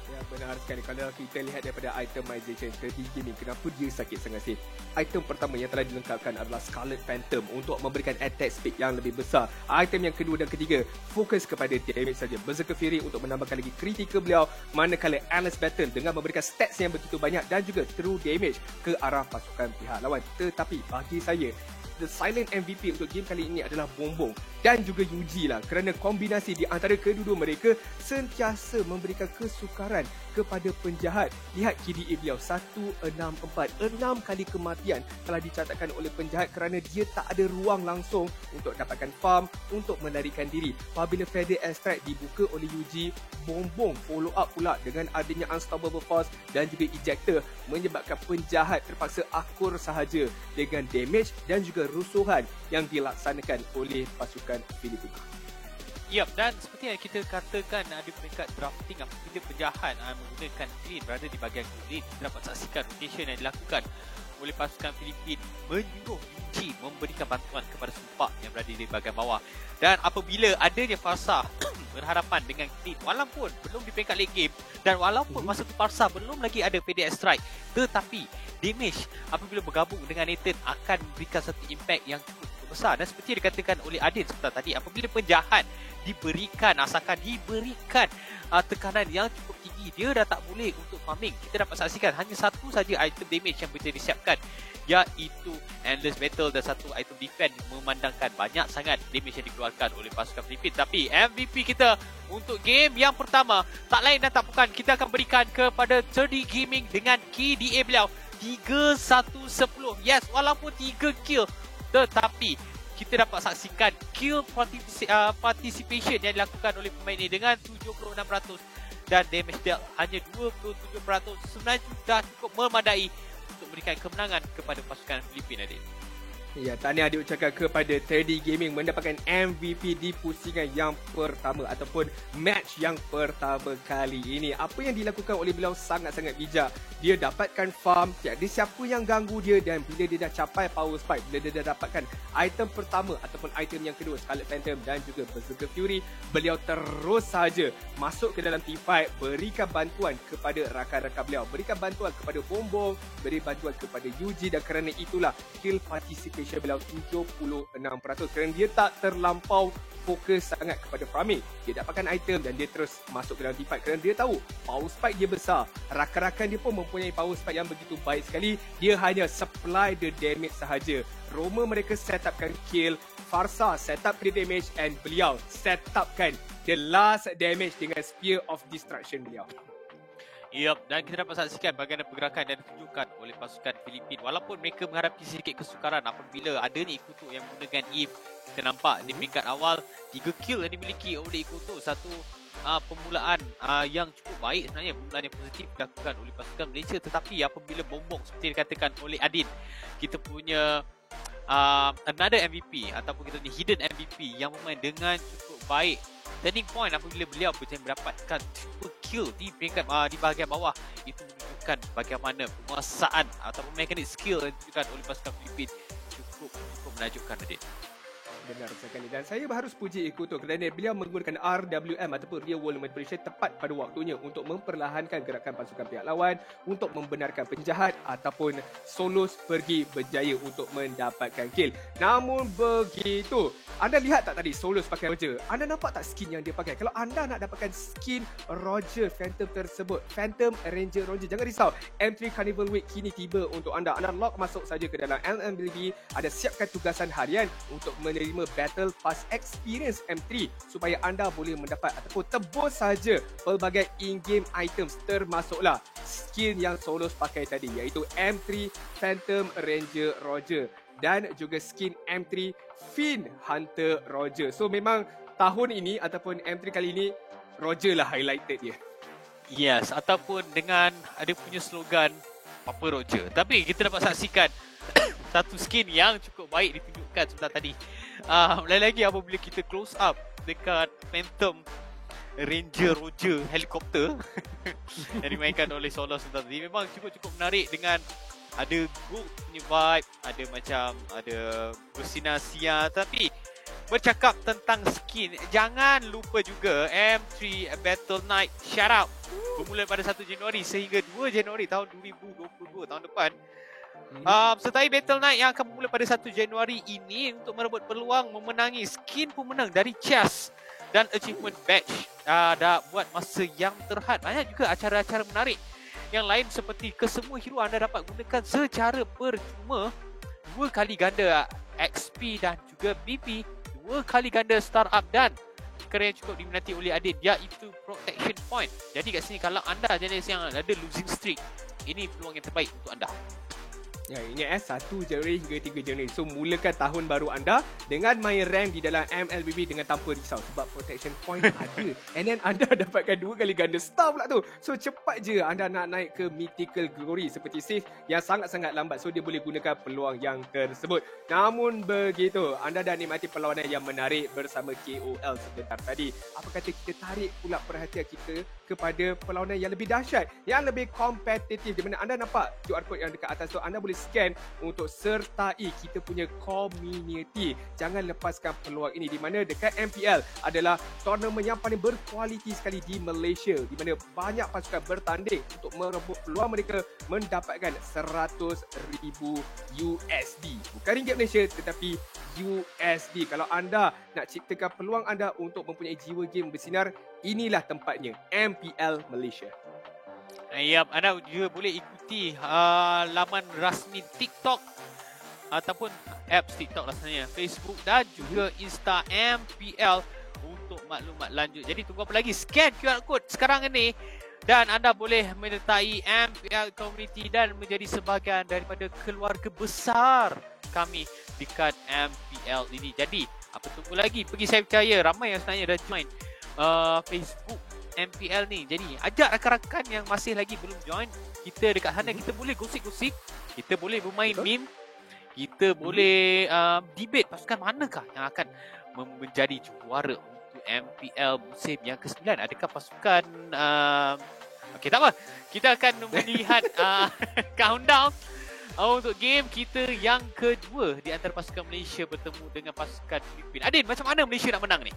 Ya, benar sekali. Kalau kita lihat daripada itemization Teddy Gaming, kenapa dia sakit sangat sih? Item pertama yang telah dilengkapkan adalah Scarlet Phantom untuk memberikan attack speed yang lebih besar. Item yang kedua dan ketiga fokus kepada damage saja. Berserker Fury untuk menambahkan lagi critical beliau, manakala Endless Battle dengan memberikan stats yang begitu banyak dan juga true damage ke arah pasukan pihak lawan. Tetapi bagi saya, the silent MVP untuk game kali ini adalah Bombong dan juga UG lah, kerana kombinasi di antara kedua-dua mereka sentiasa memberikan kesukaran kepada penjahat. Lihat KDA beliau 164, 6 kali kematian telah dicatatkan oleh penjahat kerana dia tak ada ruang langsung untuk dapatkan farm, untuk melarikan diri. Apabila feather extract dibuka oleh UG, Bombong follow up pula dengan adanya unstoppable force dan juga ejector, menyebabkan penjahat terpaksa akur sahaja dengan damage dan juga rusuhan yang dilaksanakan oleh pasukan Filipina. Yep, dan seperti yang kita katakan ada peringkat drafting apabila penjahat menggunakan green berada di bahagian green. Kita dapat saksikan rotation yang dilakukan oleh pasukan Filipina menyuruh UG memberikan bantuan kepada Sumpah yang berada di bahagian bawah. Dan apabila adanya Farsa berhadapan dengan Clean, walaupun belum di peringkat late game dan walaupun masa tu Farsa belum lagi ada PDS strike, tetapi damage apabila bergabung dengan Nathan akan memberikan satu impact yang cukup cukup besar. Dan seperti yang dikatakan oleh Adin sebentar tadi, apabila penjahat diberikan tekanan yang cukup tinggi, dia dah tak boleh untuk farming. Kita dapat saksikan hanya satu saja item damage yang boleh disiapkan, iaitu Endless Battle, dan satu item defense, memandangkan banyak sangat damage yang dikeluarkan oleh pasukan Filipin. Tapi MVP kita untuk game yang pertama tak lain dan tak bukan, kita akan berikan kepada 3D Gaming dengan KDA beliau 3-1-10. Yes, walaupun 3 kill, tetapi kita dapat saksikan kill participation yang dilakukan oleh pemain ini dengan 76% dan damage dealt hanya 27%. Sebenarnya sudah cukup memadai untuk memberikan kemenangan kepada pasukan Filipin, Adit. Ya, tahniah diucapkan kepada 3D Gaming mendapatkan MVP di pusingan yang pertama ataupun match yang pertama kali ini. Apa yang dilakukan oleh beliau sangat-sangat bijak. Dia dapatkan farm, tiada siapa yang ganggu dia, dan bila dia dah capai power spike, bila dia dah dapatkan item pertama ataupun item yang kedua, Scarlet Phantom dan juga Berserker Fury, beliau terus saja masuk ke dalam teamfight, berikan bantuan kepada rakan-rakan beliau, berikan bantuan kepada Bombom, beri bantuan kepada Yuji, dan kerana itulah kill participation beliau 76% kerana dia tak terlampau fokus sangat kepada farming. Dia dapatkan item dan dia terus masuk ke dalam teamfight kerana dia tahu power spike dia besar. Rakan-rakan dia pun mempunyai power spike yang begitu baik sekali. Dia hanya supply the damage sahaja. Roma mereka set upkan kill, Farsa set up the damage, and beliau set upkan the last damage dengan Spear of Destruction beliau. Yup, dan kita dapat saksikan bagaimana pergerakan dan tunjukkan oleh pasukan Filipin. Walaupun mereka menghadapi sedikit kesukaran apabila adanya Ikuto yang menggunakan Eve. Kita nampak di peringkat awal 3 kill yang dimiliki oleh Ikuto. Satu permulaan yang cukup baik sebenarnya, permulaan yang positif dilakukan oleh pasukan Malaysia. Tetapi apabila bombong seperti dikatakan oleh Adin, kita punya another MVP ataupun kita ni hidden MVP yang bermain dengan cukup baik. Turning point apabila beliau berjaya mendapatkan triple kill di peringkat di bahagian bawah, itu menunjukkan bagaimana penguasaan ataupun mekanik skill yang ditunjukkan oleh pasukan Filipin cukup menakjubkan, Adit. Benar sekali, dan saya harus puji Ikuto kerana beliau menggunakan RWM ataupun Real World Manipulation tepat pada waktunya untuk memperlahankan gerakan pasukan pihak lawan untuk membenarkan penjahat ataupun Solos pergi berjaya untuk mendapatkan kill. Namun begitu, anda lihat tak tadi Solos pakai Roger? Anda nampak tak skin yang dia pakai? Kalau anda nak dapatkan skin Roger Phantom tersebut, Phantom Ranger Roger, jangan risau, M3 Carnival Week kini tiba untuk anda. Anda lock masuk saja ke dalam LMBB, ada siapkan tugasan harian untuk menerima Battle Pass Experience M3 supaya anda boleh mendapat ataupun tebus saja pelbagai in-game items, termasuklah skin yang Solos pakai tadi, iaitu M3 Phantom Ranger Roger dan juga skin M3 Fiend Hunter Roger. So memang tahun ini ataupun M3 kali ini Roger lah highlighted dia. Yes, ataupun dengan ada punya slogan Papa Roger. Tapi kita dapat saksikan satu skin yang cukup baik ditunjukkan sebentar tadi. Lagi apabila kita close up dekat Phantom Ranger Roger helikopter yang dimainkan oleh Solos sebentar tadi, memang cukup menarik dengan ada gold punya vibe, ada macam ada Gusinasia. Tapi bercakap tentang skin, jangan lupa juga M3 Battle Night shout out bermula pada 1 Januari sehingga 2 Januari tahun 2022 tahun depan. Sertai Battle Night yang akan bermula pada 1 Januari ini untuk merebut peluang memenangi skin pemenang dari chest dan achievement badge buat masa yang terhad. Banyak juga acara-acara menarik yang lain seperti kesemua hero anda dapat gunakan secara percuma, 2 kali ganda XP dan juga BP, 2 kali ganda startup, dan perkara yang cukup diminati oleh Adin iaitu protection point. Jadi kat sini kalau anda jenis yang ada losing streak, ini peluang yang terbaik untuk anda. Ya, ini 1 Januari hingga 3 Januari. So, mulakan tahun baru anda dengan main rank di dalam MLBB dengan tanpa risau sebab protection point ada. And then anda dapatkan 2 kali ganda star pula tu. So, cepat je anda nak naik ke Mythical Glory seperti Sif yang sangat-sangat lambat. So, dia boleh gunakan peluang yang tersebut. Namun begitu, anda dah nikmati perlawanan yang menarik bersama KOL sebentar tadi. Apa kata kita tarik pula perhatian kita kepada perlawanan yang lebih dahsyat, yang lebih kompetitif, di mana anda nampak QR code yang dekat atas tu, anda boleh scan untuk sertai kita punya community. Jangan lepaskan peluang ini, di mana dekat MPL adalah tournament yang paling berkualiti sekali di Malaysia, di mana banyak pasukan bertanding untuk merebut peluang mereka mendapatkan $100,000 USD. Bukan ringgit Malaysia tetapi USD. Kalau anda nak ciptakan peluang anda untuk mempunyai jiwa game bersinar, inilah tempatnya, MPL Malaysia. Yap, anda juga boleh ikuti laman rasmi TikTok ataupun apps TikTok rasanya, Facebook dan juga Insta MPL untuk maklumat lanjut. Jadi tunggu apa lagi? Scan QR code sekarang ini dan anda boleh menyertai MPL community dan menjadi sebahagian daripada keluarga besar kami dekat MPL ini. Jadi apa tunggu lagi? Pergi, saya percaya ramai yang sebenarnya dah join Facebook MPL ni. Jadi ajak rakan-rakan yang masih lagi belum join. Kita dekat sana, kita boleh gosip-gosip, kita boleh bermain meme, kita boleh debate pasukan manakah yang akan menjadi juara untuk MPL musim yang ke-9. Adakah pasukan okey, tak apa, kita akan melihat countdown untuk game kita yang kedua di antara pasukan Malaysia bertemu dengan pasukan Filipina. Adin, macam mana Malaysia nak menang ni?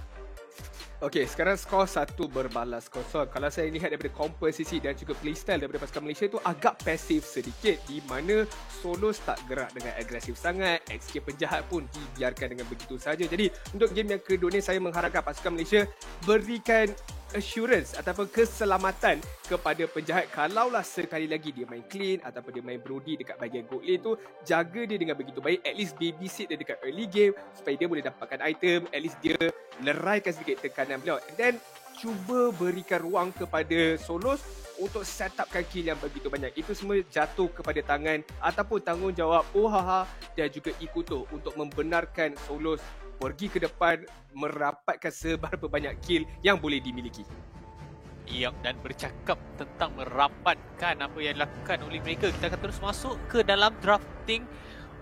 Okey, sekarang skor 1 berbalas kosong. Kalau saya lihat daripada komposisi dan juga playstyle daripada pasukan Malaysia tu agak pasif sedikit, di mana Solos tak gerak dengan agresif sangat, XK penjahat pun dibiarkan dengan begitu saja. Jadi untuk game yang kedua ni saya mengharapkan pasukan Malaysia berikan assurance ataupun keselamatan kepada penjahat. Kalaulah sekali lagi dia main clean ataupun dia main Brody dekat bahagian gold lane tu, jaga dia dengan begitu baik, at least babysit dia dekat early game supaya dia boleh dapatkan item, at least dia leraikan sedikit tekanan beliau, and then cuba berikan ruang kepada Solos untuk set upkan kill yang begitu banyak. Itu semua jatuh kepada tangan ataupun tanggungjawab Ohaha dan juga Ikuto untuk membenarkan Solos pergi ke depan merapatkan seberapa banyak kill yang boleh dimiliki. Ya, dan bercakap tentang merapatkan apa yang dilakukan oleh mereka, kita akan terus masuk ke dalam drafting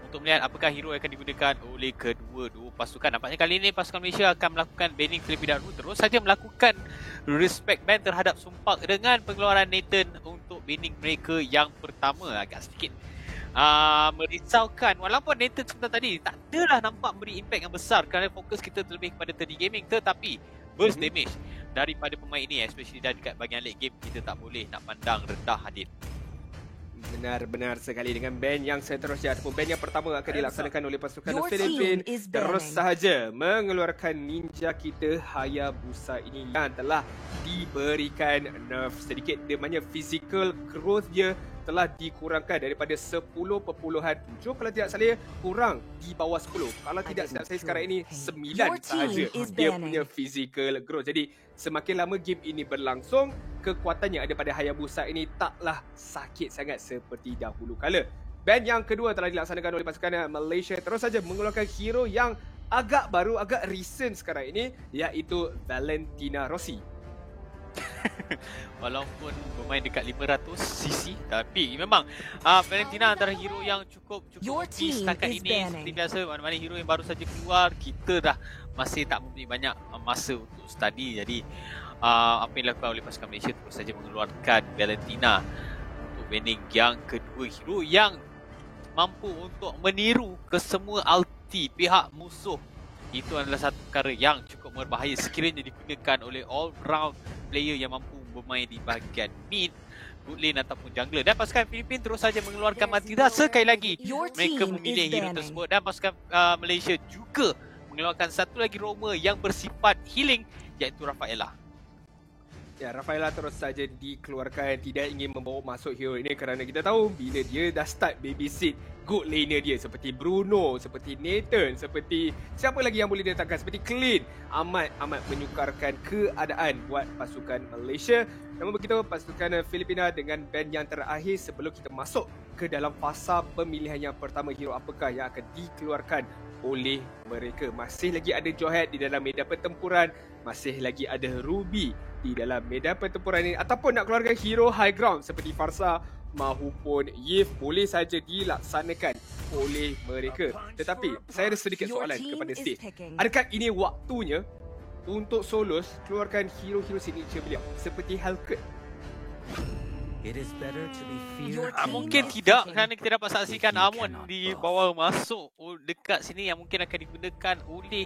untuk melihat apakah hero yang akan digunakan oleh kedua-dua pasukan. Nampaknya kali ini pasukan Malaysia akan melakukan banning terlebih dahulu, terus saja melakukan respect ban terhadap Sumpak dengan pengeluaran Nathan untuk banning mereka yang pertama. Agak sedikit merisaukan, walaupun Nathan sebentar tadi tak adalah nampak beri impact yang besar kerana fokus kita lebih kepada 3D gaming, tetapi burst damage daripada pemain ini, especially dekat bahagian late game, kita tak boleh nak pandang rendah Hadid. Benar-benar sekali. Dengan ban yang seterusnya ataupun ban yang pertama akan dilaksanakan oleh pasukan Filipina, terus sahaja mengeluarkan ninja kita Hayabusa ini yang telah diberikan nerf sedikit. Dia punya physical growth dia telah dikurangkan daripada 10.7, kalau tidak salah kurang di bawah 10. Kalau tidak salah saya sekarang ini 9 sahaja dia punya physical growth. Jadi semakin lama game ini berlangsung, kekuatan yang ada pada Hayabusa ini taklah sakit sangat seperti dahulu kala. Ban yang kedua telah dilaksanakan oleh pasukan Malaysia, terus saja mengeluarkan hero yang agak baru, agak recent sekarang ini, iaitu Valentina Rossi. Walaupun bermain dekat 500cc, tapi memang Valentina antara hero yang cukup OP setakat ini. Seperti biasa, mana-mana hero yang baru saja keluar, kita dah masih tak mempunyai banyak masa untuk study. Jadi apa yang dilakukan oleh pasukan Malaysia terus saja mengeluarkan Valentina untuk banning yang kedua, hero yang mampu untuk meniru ke semua ulti pihak musuh. Itu adalah satu perkara yang cukup berbahaya sekiranya digunakan oleh all-round player yang mampu bermain di bahagian mid, boot lane ataupun jungler. Dan pasukan Filipina terus saja mengeluarkan Matilda sekali lagi. Mereka memilih hero tersebut, dan pasukan Malaysia juga mengeluarkan satu lagi roamer yang bersifat healing, iaitu Rafaela. Ya, Rafaela terus saja dikeluarkan, tidak ingin membawa masuk hero ini kerana kita tahu bila dia dah start babysit good laner dia seperti Bruno, seperti Nathan, seperti siapa lagi yang boleh didatangkan, seperti Clean, amat menyukarkan keadaan buat pasukan Malaysia. Namun begitu, pasukan Filipina dengan ban yang terakhir sebelum kita masuk ke dalam fasa pemilihan yang pertama, hero apakah yang akan dikeluarkan oleh mereka. Masih lagi ada Johet di dalam medan pertempuran, masih lagi ada Ruby di dalam medan pertempuran ini, ataupun nak keluarkan hero high ground seperti Farsa mahupun Yif boleh saja dilaksanakan oleh mereka. Tetapi saya ada sedikit soalan kepada Steve. Adakah ini waktunya untuk Solos keluarkan hero-hero signature beliau seperti Halkett? Mungkin tidak kerana kita dapat saksikan Amon di bawah masuk dekat sini yang mungkin akan digunakan oleh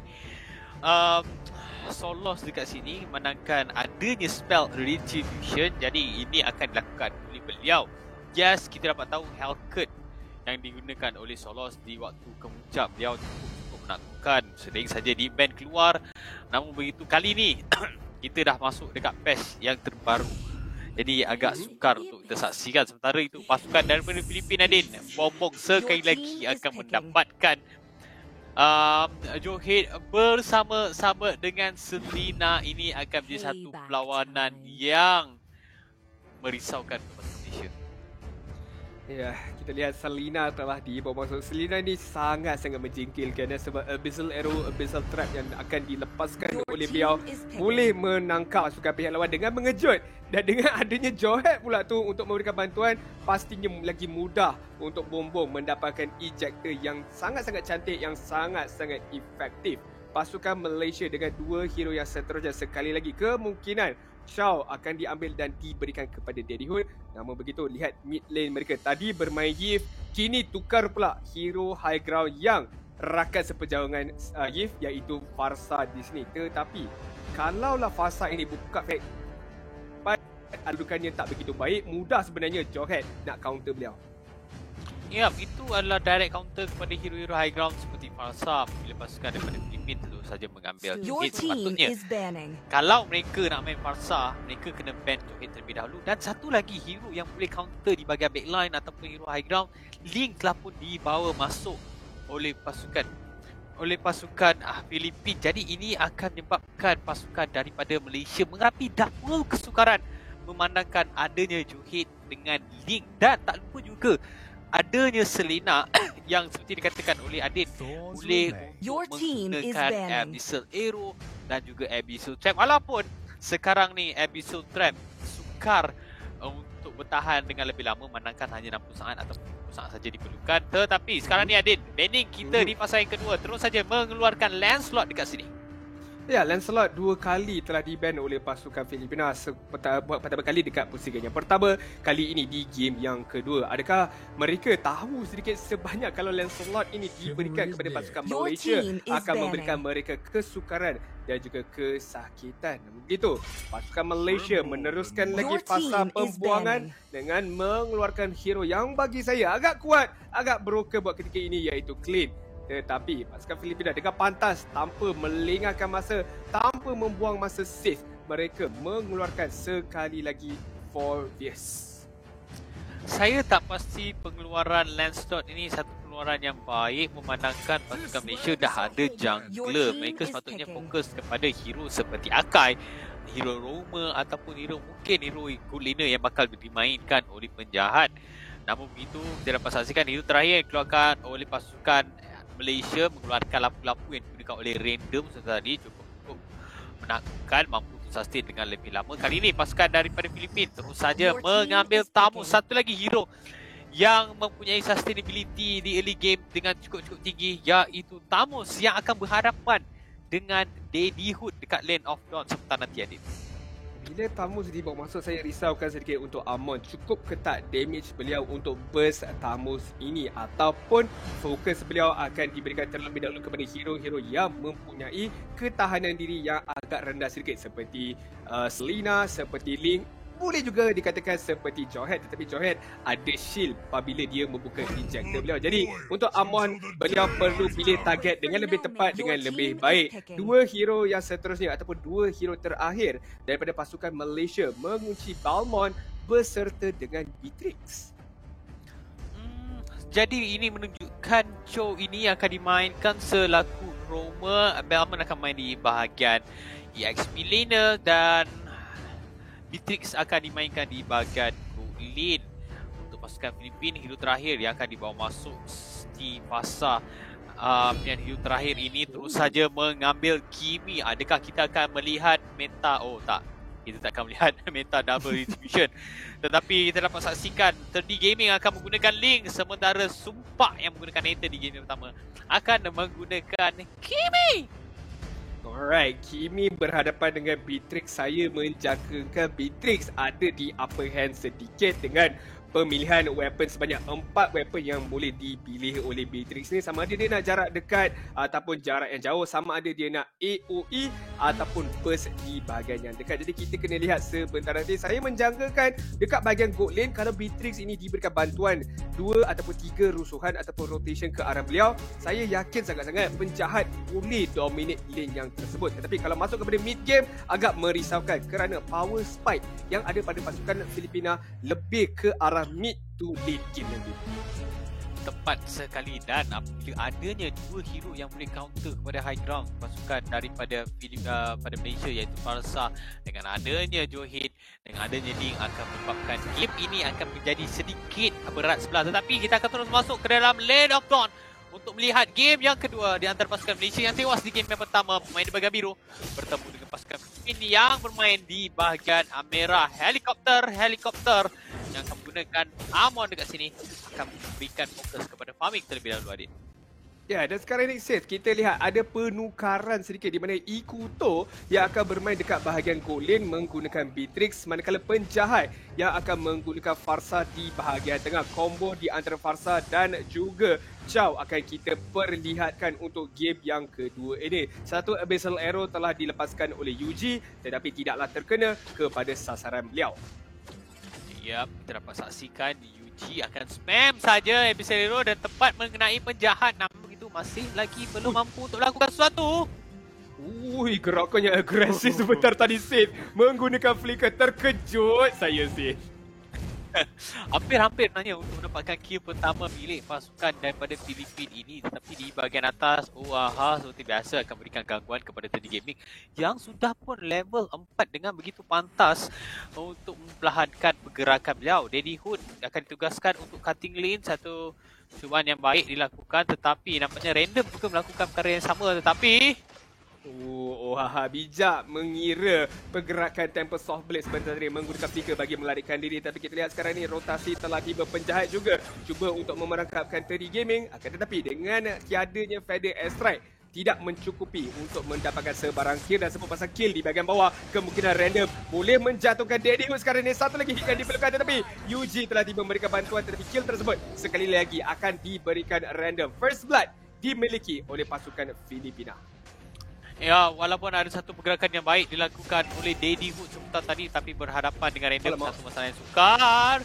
Solos dekat sini, manakala adanya spell Retribution. Jadi ini akan dilakukan oleh beliau. Yes, kita dapat tahu Hellcut yang digunakan oleh Solos di waktu kemuncak beliau cukup menakutkan. Sering saja di band keluar. Namun begitu kali ni kita dah masuk dekat patch yang terbaru. Jadi agak sukar untuk kita saksikan. Sementara itu pasukan daripada Filipina Adin, Bobong sekali lagi akan mendapatkan Johid bersama-sama dengan Selina. Ini akan menjadi satu perlawanan yang merisaukan kepada Malaysia. Ya, kita lihat Selina telah dibawa masuk. Selina ni sangat-sangat menjengkelkan sebab Abyssal Arrow, Abyssal Trap yang akan dilepaskan oleh beliau boleh menangkap pasukan pihak lawan dengan mengejut. Dan dengan adanya Johid pula tu untuk memberikan bantuan, pastinya lagi mudah untuk Bom-Bom mendapatkan ejector yang sangat-sangat cantik, yang sangat-sangat efektif. Pasukan Malaysia dengan dua hero yang seterusnya, sekali lagi kemungkinan Shaw akan diambil dan diberikan kepada Daddy Hood. Namun begitu, lihat mid lane mereka tadi bermain Yif, kini tukar pula hero high ground yang rakan seperjalanan Yif, iaitu Farsa di sini. Tetapi kalaulah Farsa ini buka fake, adukannya tak begitu baik, mudah sebenarnya Johid nak counter beliau. Ya, itu adalah direct counter kepada hero-hero high ground seperti Farsa. Bila pasukan daripada Filipin terus saja mengambil Johid. Sepatutnya kalau mereka nak main Farsa, mereka kena ban Johid terlebih dahulu. Dan satu lagi hero yang boleh counter di bahagian backline ataupun hero high ground, Link telah pun dibawa masuk oleh pasukan Filipin. Jadi ini akan menyebabkan pasukan daripada Malaysia menghadapi double kesukaran memandangkan adanya Johid dengan Link. Dan tak lupa juga adanya Selina yang seperti dikatakan oleh Adin boleh menggunakan Abyssal Arrow dan juga Abyssal Trap. Walaupun sekarang ni Abyssal Trap sukar untuk bertahan dengan lebih lama, manakala hanya 60 saat atau 60 saat saja diperlukan. Tetapi sekarang ni Adin, banning kita di fasa yang kedua terus saja mengeluarkan Lancelot dekat sini. Ya, Lancelot 2 kali telah di-ban oleh pasukan Filipina. Pertama kali dekat pusingan yang pertama, kali ini di game yang kedua. Adakah mereka tahu sedikit sebanyak kalau Lancelot ini diberikan kepada pasukan Malaysia akan memberikan mereka kesukaran dan juga kesakitan? Begitu, pasukan Malaysia meneruskan lagi fasa pembuangan dengan mengeluarkan hero yang bagi saya agak kuat, agak broken buat ketika ini, iaitu Clean. Tetapi pasukan Filipina dengan pantas, tanpa melengahkan masa, tanpa membuang masa save, mereka mengeluarkan sekali lagi Forvius. Saya tak pasti pengeluaran Lancelot ini satu pengeluaran yang baik, memandangkan pasukan Malaysia dah ada jungler. Mereka sepatutnya fokus kepada hero seperti Akai, hero Roma ataupun mungkin hero good laner yang bakal dimainkan oleh penjahat. Namun begitu, kita dapat saksikan hero terakhir dikeluarkan oleh pasukan Malaysia, mengeluarkan lampu-lampu yang digunakan oleh random tadi cukup menakutkan, mampu sustain dengan lebih lama. Kali ini pasukan daripada Filipin terus saja mengambil tamu satu lagi hero yang mempunyai sustainability di early game dengan cukup tinggi, iaitu Tamus yang akan berhadapan dengan Daddy Hood dekat Land of Dawn sebentar nanti Adit. Bila Tamus dibawa masuk, saya risaukan sedikit untuk Amon. Cukup ketat damage beliau untuk burst Tamus ini, ataupun fokus beliau akan diberikan terlebih dahulu kepada hero-hero yang mempunyai ketahanan diri yang agak rendah sedikit, seperti Selina, seperti Link. Boleh juga dikatakan seperti Johid, tetapi Johid ada shield apabila dia membuka ejector beliau. Jadi untuk Amon, beliau perlu pilih target dengan lebih tepat, dengan lebih baik. Dua hero yang seterusnya ataupun dua hero terakhir daripada pasukan Malaysia mengunci Balmond beserta dengan Beatrix. Jadi ini menunjukkan show ini akan dimainkan selaku Roma. Balmond akan main di bahagian EXP laner dan Beatrix akan dimainkan di bahagian Gold Lane. Untuk pasukan Filipin, hero terakhir yang akan dibawa masuk di fasa dan hero terakhir ini terus saja mengambil Kimi. Adakah kita akan melihat meta? Oh tak, kita tak akan melihat meta double retribution. Tetapi kita dapat saksikan 3D Gaming akan menggunakan Link, sementara Sumpak yang menggunakan Nether di game pertama akan menggunakan Kimi. Alright, Kimi berhadapan dengan Beatrix. Saya menjangkakan Beatrix ada di upper hand sedikit dengan pemilihan weapon sebanyak 4 weapon yang boleh dipilih oleh Beatrix ni. Sama ada dia nak jarak dekat ataupun jarak yang jauh, sama ada dia nak AOE ataupun burst di bahagian yang dekat. Jadi kita kena lihat sebentar nanti. Saya menjangkakan dekat bahagian gold lane, kalau Beatrix ini diberikan bantuan 2 ataupun 3 rusuhan ataupun rotation ke arah beliau, saya yakin sangat-sangat penjahat boleh dominate lane yang tersebut. Tetapi kalau masuk kepada mid game agak merisaukan kerana power spike yang ada pada pasukan Filipina lebih ke arah mid to late game nanti. Tepat sekali, dan apabila adanya 2 hero yang boleh counter kepada high ground pasukan daripada pada Malaysia, iaitu Farsa dengan adanya Johid, dengan adanya Ning, akan menyebabkan game ini akan menjadi sedikit berat sebelah. Tetapi kita akan terus masuk ke dalam Lane of Dawn untuk melihat game yang kedua di antara pasukan Malaysia yang tewas di game yang pertama. Pemain di bahagian biru bertemu dengan pasukan Filipina yang bermain di bahagian merah. Helikopter yang akan menggunakan Amon dekat sini akan memberikan fokus kepada farming terlebih dahulu, Adin. Ya, dan sekarang ni safe, kita lihat ada penukaran sedikit di mana Ikuto yang akan bermain dekat bahagian gold lane menggunakan Beatrix, manakala penjahat yang akan menggunakan Farsa di bahagian tengah. Combo di antara Farsa dan juga Chow akan kita perlihatkan untuk game yang kedua ini. Satu Abyssal Arrow telah dilepaskan oleh Yuji tetapi tidaklah terkena kepada sasaran beliau. Ya, kita dapat saksikan Yuji akan spam saja Abyssal Arrow dan tepat mengenai penjahat, namun itu masih lagi belum mampu untuk melakukan sesuatu. Ui, gerakannya agresif sebentar tadi Sid. Menggunakan flicker, terkejut saya Sid. Hampir-hampir sebenarnya untuk mendapatkan kill pertama milik pasukan daripada Filipina ini, tetapi di bahagian atas OAHA seperti biasa akan berikan gangguan kepada Teddy Gaming yang sudah pun level 4 dengan begitu pantas untuk memperlahankan pergerakan beliau. Daddy Hood akan ditugaskan untuk cutting lane, satu cubaan yang baik dilakukan, tetapi nampaknya random juga melakukan perkara yang sama. Tetapi OAHA bijak mengira pergerakan Tempest Soft Blade sebentar tadi menggunakan flicker bagi melarikan diri. Tapi kita lihat sekarang ni rotasi telah tiba, penjahat juga cuba untuk memerangkapkan Teddy Gaming. Akan tetapi dengan tiadanya Feather Airstrike tidak mencukupi untuk mendapatkan sebarang kill, dan sebab pasal kill di bahagian bawah kemungkinan random boleh menjatuhkan Daddy Hood. Sekarang ni satu lagi hit yang diperlukan, tetapi Yuji telah tiba memberikan bantuan, tetapi kill tersebut sekali lagi akan diberikan random. First blood dimiliki oleh pasukan Filipina. ya, walaupun ada satu pergerakan yang baik dilakukan oleh Daddy Hood sebentar tadi, tapi berhadapan dengan random satu masalah yang sukar.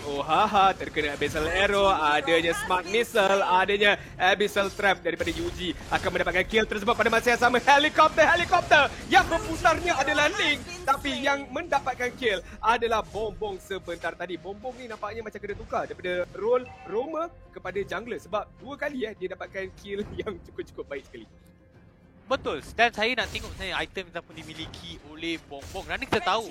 OAHA terkena Abyssal Arrow, adanya Smart Missile, adanya Abyssal Trap daripada Yuji akan mendapatkan kill tersebut. Pada masa yang sama helikopter yang berputarnya adalah Link, tapi yang mendapatkan kill adalah Bombong sebentar tadi. Bombong ni nampaknya macam kena tukar daripada role Roma kepada jungler, sebab 2 kali dia dapatkan kill yang cukup baik sekali. Betul, dan saya nak tengok item yang pun dimiliki oleh Bombong. Kerana kita tahu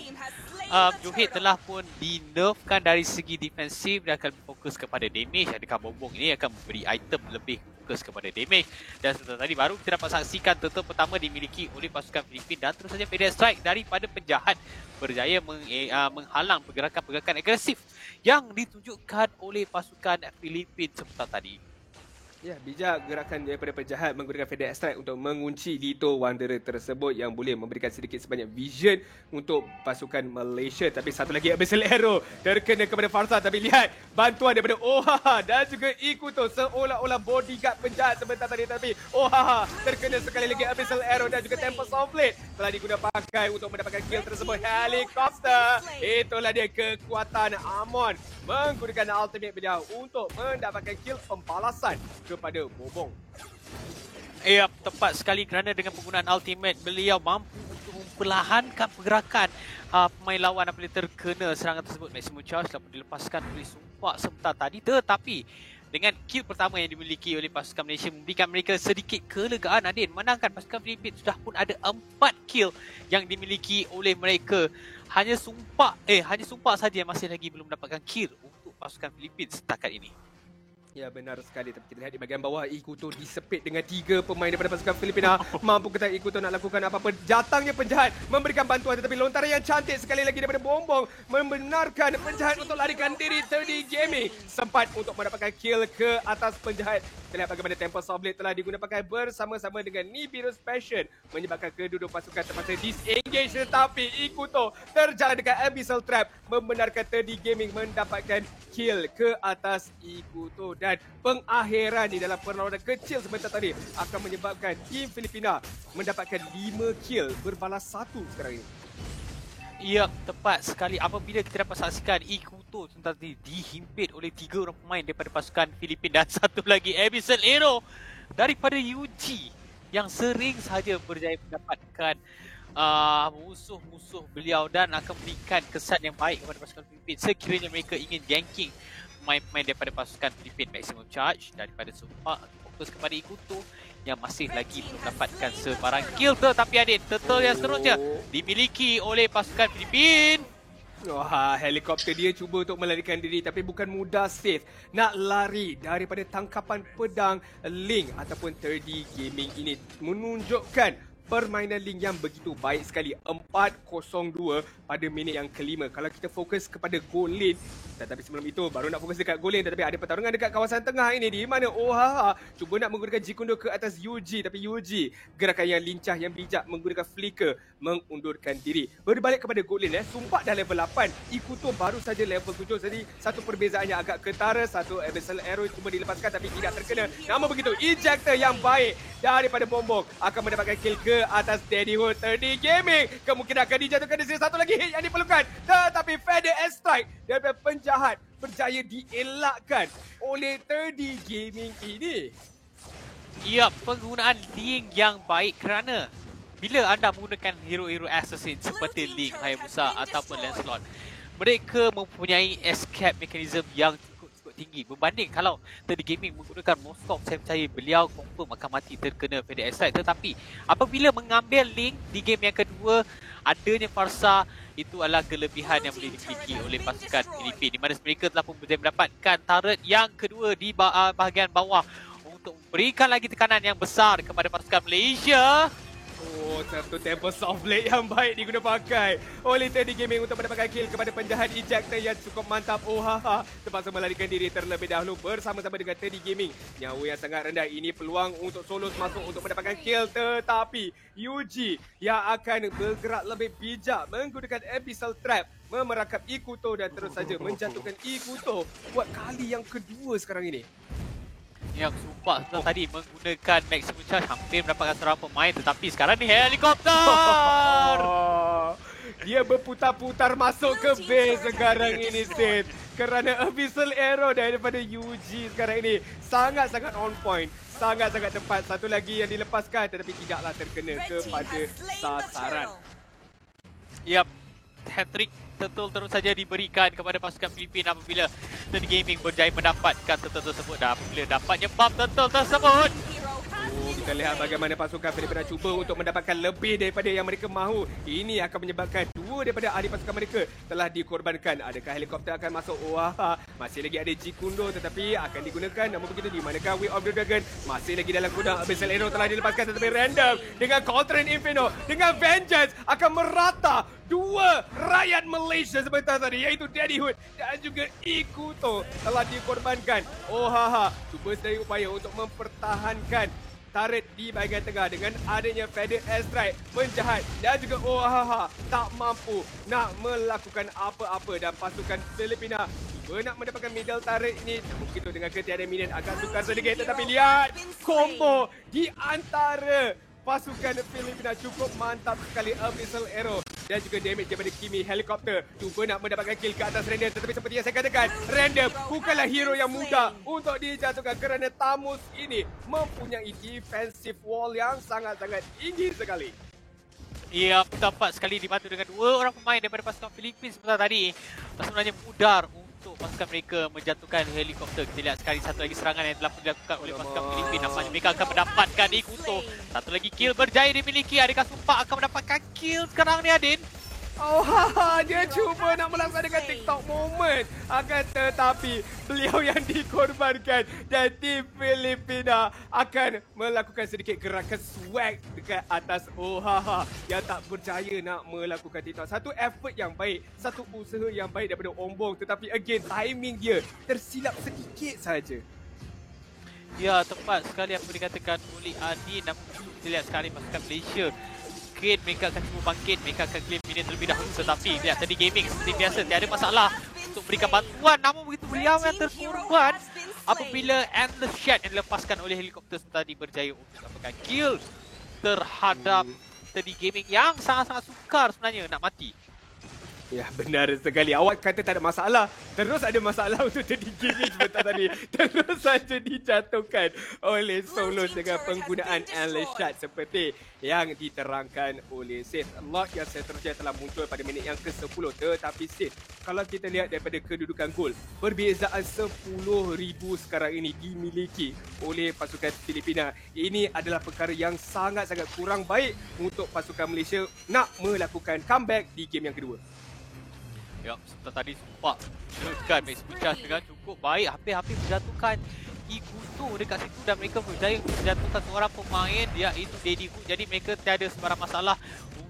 Johid telah pun dinerfkan dari segi defensif dan akan fokus kepada damage. Adakah Bombong ini akan memberi item lebih fokus kepada damage? Dan setelah tadi baru kita dapat saksikan turtle pertama dimiliki oleh pasukan Filipina, dan terus saja Feather Strike daripada penjahat berjaya menghalang pergerakan-pergerakan agresif yang ditunjukkan oleh pasukan Filipina sebentar tadi. Ya, bijak gerakan daripada penjahat menggunakan Feather Strike untuk mengunci Lito Wanderer tersebut yang boleh memberikan sedikit sebanyak vision untuk pasukan Malaysia. Tapi satu lagi Abyssal Arrow terkena kepada Farsa, tapi lihat bantuan daripada OAHA dan juga Ikuto seolah-olah bodyguard penjahat sebentar tadi, tapi OAHA terkena sekali lagi. Abyssal Arrow dan juga Tempest Soft Blade telah digunakan pakai untuk mendapatkan kill tersebut. Helikopter, itulah dia kekuatan Amon menggunakan ultimate beliau untuk mendapatkan kill pembalasan kepada Bobong. Ya, tepat sekali, kerana dengan penggunaan ultimate beliau mampu untuk memperlahankan pergerakan pemain lawan apabila terkena serangan tersebut. Maximum charge telah dilepaskan oleh Sumpak sebentar tadi, tetapi dengan kill pertama yang dimiliki oleh pasukan Malaysia memberikan mereka sedikit kelegaan, Adin. Menangkan pasukan Filipina sudah pun ada 4 kill yang dimiliki oleh mereka. Hanya Sumpak saja yang masih lagi belum mendapatkan kill untuk pasukan Filipina setakat ini. Ya, benar sekali. Tapi kita lihat di bahagian bawah, Ikuto disepit dengan 3 pemain daripada pasukan Filipina. Mampu kata Ikuto nak lakukan apa-apa. Datangnya penjahat memberikan bantuan, tetapi lontaran yang cantik sekali lagi daripada Bombong membenarkan penjahat untuk larikan diri. 3D Gaming sempat untuk mendapatkan kill ke atas penjahat. Kita lihat bagaimana Tempest of Blade telah digunakan bersama-sama dengan Nibiru's Passion, menyebabkan kedua-dua pasukan terpaksa disengage, tetapi Ikuto terjalan dekat Abyssal Trap, membenarkan 3D Gaming mendapatkan kill ke atas Ikuto. Dan pengakhiran di dalam perlawanan kecil sebentar tadi akan menyebabkan tim Filipina mendapatkan 5 kill berbalas 1 sekarang ini. Ya, tepat sekali. Apabila kita dapat saksikan Ikuto tadi dihimpit oleh 3 orang pemain daripada pasukan Filipina dan satu lagi Abyssal Arrow daripada UG yang sering sahaja berjaya mendapatkan musuh-musuh beliau dan akan memberikan kesan yang baik kepada pasukan Filipina sekiranya mereka ingin ganking pemain-pemain daripada pasukan Filipina. Maximum charge daripada Sumpah fokus kepada Ikuto yang masih lagi belum dapatkan sebarang kill. Tetapi Adin, turtle yang seterusnya dimiliki oleh pasukan Filipina. Wah, helikopter dia cuba untuk melarikan diri tapi bukan mudah safe. Nak lari daripada tangkapan pedang Link ataupun 3D Gaming ini menunjukkan permainan Link yang begitu baik sekali. 4-0-2 pada minit yang kelima. Kalau kita fokus kepada goal lane, tetapi sebelum itu baru nak fokus dekat goal lane, tetapi ada pertarungan dekat kawasan tengah ini di mana Ohaha cuba nak menggunakan Jikundo ke atas Yuji, tapi Yuji gerakan yang lincah yang bijak menggunakan flicker mengundurkan diri. Berbalik kepada goal lane, Sumpah dah level 8, Ikuto baru saja level 7. Jadi satu perbezaannya agak ketara. Satu Abyssal Arrow cuba dilepaskan tapi tidak terkena. Namun begitu, ejector yang baik daripada Bombong akan mendapatkan kill ke atas Daddyhood. 3D Gaming kemungkinan akan dijatuhkan di sini. Satu lagi hit yang diperlukan, tetapi Feather Strike daripada penjahat berjaya dielakkan oleh 3D Gaming ini. Ya, penggunaan Link yang baik kerana bila anda menggunakan hero-hero assassin seperti Link, Hayabusa ataupun Lancelot, mereka mempunyai escape mechanism yang cukup tinggi berbanding kalau 3D Gaming menggunakan Moskov. Saya percaya beliau confirm akan mati terkena Feather Strike. Tetapi apabila mengambil Link di game yang kedua, adanya Farsa, itu adalah kelebihan yang boleh dimiliki oleh pasukan Filipina, di mana mereka telah pun berjaya mendapatkan turret yang kedua di bahagian bawah untuk memberikan lagi tekanan yang besar kepada pasukan Malaysia. Oh, satu Tempest of Blade yang baik diguna pakai oleh 3D Gaming untuk mendapatkan kill kepada penjahat ejector yang cukup mantap. Ohaha terpaksa melarikan diri terlebih dahulu bersama-sama dengan 3D Gaming. Nyawa yang sangat rendah ini, peluang untuk Solos masuk untuk mendapatkan kill, tetapi Yuji yang akan bergerak lebih bijak menggunakan Abyssal Trap memerakap Ikuto dan terus saja menjatuhkan Ikuto buat kali yang kedua sekarang ini. Yang Sumpah tadi menggunakan maximum charge hampir mendapatkan seorang pemain, tetapi sekarang ni helikopter. Dia berputar-putar masuk ke base sekarang ini, Sid. Kerana Abyssal Arrow daripada UG sekarang ini sangat-sangat on point, sangat-sangat tepat. Satu lagi yang dilepaskan tetapi tidaklah terkena kepada sasaran. Yap, hat-trick Turtle terus saja diberikan kepada pasukan Filipina apabila 3D Gaming berjaya mendapatkan Turtle tersebut. Dan apabila dapatnya buff Turtle tersebut, kita lihat bagaimana pasukan Filipina cuba untuk mendapatkan lebih daripada yang mereka mahu. Ini akan menyebabkan dua daripada ahli pasukan mereka telah dikorbankan. Adakah helikopter akan masuk? Wah, masih lagi ada Jikundo tetapi akan digunakan. Namun begitu, di manakah Way of the Dragon masih lagi dalam gudang. Abyssal Arrow telah dilepaskan tetapi random dengan Cauldron Inferno dengan Vengeance akan merata dua rakyat Malaysia sebentar tadi, iaitu Daddyhood dan juga Ikuto telah dikorbankan. Ohaha cuba sedaya upaya untuk mempertahankan turret di bahagian tengah dengan adanya Feather Strike. Penjahat dan juga Ohaha tak mampu nak melakukan apa-apa dan pasukan Filipina cuba nak mendapatkan middle turret ini. Begitu dengan ketiadaan minion agak sukar sedikit, tetapi lihat combo di antara pasukan Filipina cukup mantap sekali. Abyssal Arrow dan juga damage daripada Kimi Helicopter cuba nak mendapatkan kill ke atas Random, tetapi seperti yang saya katakan, Random bukanlah hero yang mudah untuk dijatuhkan kerana Tamus ini mempunyai defensive wall yang sangat-sangat tinggi sekali. ya, tepat sekali dibantu dengan dua orang pemain daripada pasukan Filipina sebentar tadi. Sebenarnya mudar untuk pasukan mereka menjatuhkan helikopter. Kita lihat sekali satu lagi serangan yang telah dilakukan oleh pasukan Filipina. Nampaknya mereka akan mendapatkan Ikuto. Satu lagi kill berjaya dimiliki. Adakah Sumpah akan mendapatkan kill sekarang ni, Adin? Oh, dia cuba nak melaksanakan TikTok moment. Akan tetapi beliau yang dikorbankan dan tim Filipina akan melakukan sedikit gerakan swag dekat atas Ohaha yang tak berjaya nak melakukan TikTok. Satu effort yang baik, satu usaha yang baik daripada Ombong, tetapi again timing dia tersilap sedikit saja. Ya, tepat sekali apa dikatakan oleh Adi. Namun kita lihat sekali pasukan Malaysia. Mungkin mereka akan cuba bangkit, mereka akan claim minion terlebih dahulu. Tetapi lihat tadi gaming seperti biasa, tiada masalah untuk berikan bantuan. Namun begitu beliau yang terkorban apabila Endless Shot yang dilepaskan oleh helikopter tadi berjaya untuk dapatkan kill terhadap tadi gaming yang sangat-sangat sukar sebenarnya nak mati. Ya, benar sekali. Awak kata tak ada masalah. Terus ada masalah untuk jadi gaming sebentar tadi. Terus saja dijatuhkan oleh Solos dengan penggunaan Endless Shot seperti yang diterangkan oleh Sid. Lot yang seterusnya telah muncul pada minit yang ke-10. Tetapi Sid, kalau kita lihat daripada kedudukan gol, perbezaan 10,000 sekarang ini dimiliki oleh pasukan Filipina. Ini adalah perkara yang sangat-sangat kurang baik untuk pasukan Malaysia nak melakukan comeback di game yang kedua. Ya, seperti tadi sempat menunjukkan Max Puchas dengan cukup baik, hampir-hampir menjatuhkan Iguto dekat situ dan mereka berjaya menjatuhkan seorang pemain iaitu Daddy Hood. Jadi mereka tiada sebarang masalah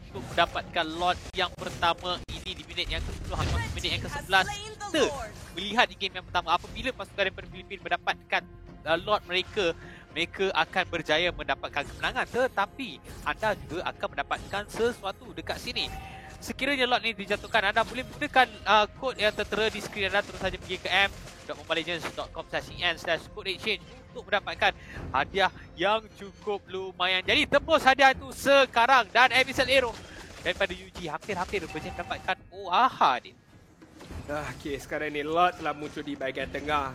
untuk mendapatkan lot yang pertama ini di minit yang ke-10 hingga minit yang ke-11. Kita melihat di game yang pertama apabila pasukan daripada Filipina mendapatkan lot mereka akan berjaya mendapatkan kemenangan, tetapi anda juga akan mendapatkan sesuatu dekat sini. Sekiranya lot ni dijatuhkan, anda boleh gunakan kod yang tertera di skrin anda. Terus saja pergi ke m.mobilelegends.com/en/code-exchange untuk mendapatkan hadiah yang cukup lumayan. Jadi tembus hadiah itu sekarang dan Abyssal Arrow daripada UG hampir-hampir berjaya mendapatkan Ohaha ni. Okay, sekarang ni lot telah muncul di bahagian tengah.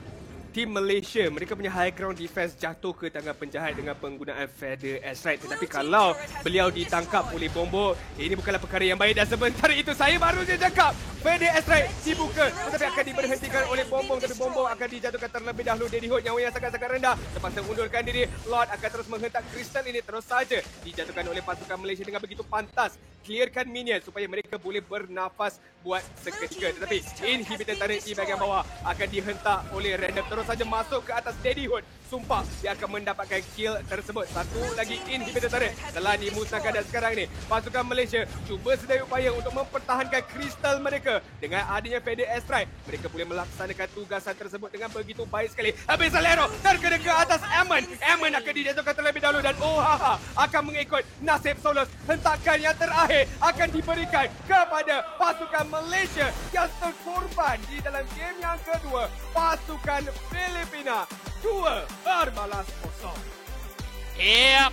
Tim Malaysia, mereka punya high ground defense jatuh ke tangan penjahat dengan penggunaan Feather Airstrike. Tetapi kalau beliau ditangkap oleh Bombo, ini bukanlah perkara yang baik. Dan sebentar itu saya baru saja cakap Feather Airstrike dibuka, tetapi akan diberhentikan oleh Bombong. Tapi Bombong akan dijatuhkan terlebih dahulu. Daddy Hood nyawa yang sangat-sangat rendah, terpaksa mengundurkan diri. Lord akan terus menghentak kristal ini, terus saja dijatuhkan oleh pasukan Malaysia dengan begitu pantas. Clearkan minion supaya mereka boleh bernafas buat seketika. Tetapi inhibitor turret di bahagian bawah akan dihentak oleh random. Terus saja masuk ke atas Daddy Hood. Sumpah dia akan mendapatkan kill tersebut. Satu lagi inhibitor turret telah dimusnahkan dan sekarang ni pasukan Malaysia cuba sedaya upaya untuk mempertahankan kristal mereka. Dengan adanya Feather Airstrike, mereka boleh melaksanakan tugasan tersebut dengan begitu baik sekali. Abyssal Arrow terkena ke atas Ammon. Ammon akan dijatuhkan terlebih dahulu dan Ohaha akan mengikut nasib Solos. Hentakan yang terakhir akan diberikan kepada pasukan Malaysia yang terkorban di dalam game yang kedua. Pasukan Filipina 2 berbalas kosong.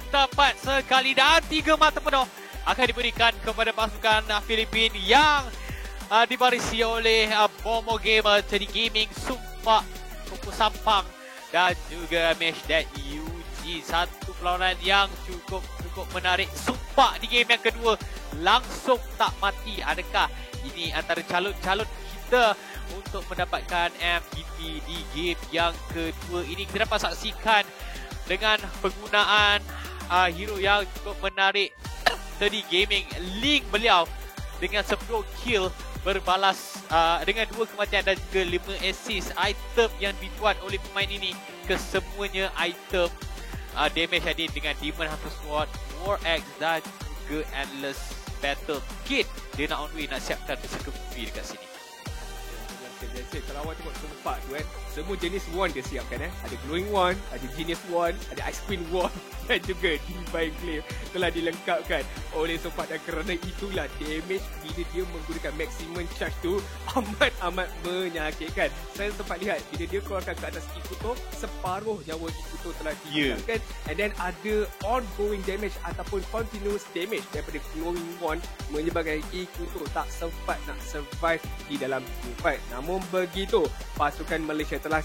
Tepat sekali dan 3 mata penuh akan diberikan kepada pasukan Filipina yang dibarisi oleh Bomo Gamer, Teddy Gaming, Sumpah, Kuku Sampang dan juga Meshdad UG. Satu perlawanan yang cukup menarik. Sumpah di game yang kedua langsung tak mati. Adakah ini antara calon-calon kita untuk mendapatkan MVP di game yang kedua ini? Kita dapat saksikan dengan penggunaan hero yang cukup menarik. Tadi Gaming link beliau dengan 10 kill berbalas dengan 2 kematian dan juga 5 assist. Item yang dibuat oleh pemain ini kesemuanya item damage hadir dengan Demon Hunter Sword, War Axe dan juga Endless Battle Kit. Dia nak on way, nak siapkan berserker movie dekat sini. Kalau awak tengok tempat tu semua jenis wand dia siapkan Ada glowing wand, ada genius wand, ada ice queen wand dan juga divine glaive telah dilengkapkan oleh Sopat. Dan kerana itulah damage bila dia menggunakan maximum charge tu amat menyakitkan. Saya sempat lihat bila dia keluarkan ke atas Ikuto, separuh nyawa Ikuto telah dihilangkan. And then ada ongoing damage ataupun continuous damage daripada glowing wand menyebabkan Ikuto tak sempat nak survive di dalam fight. Namun begitu, pasukan Malaysia telah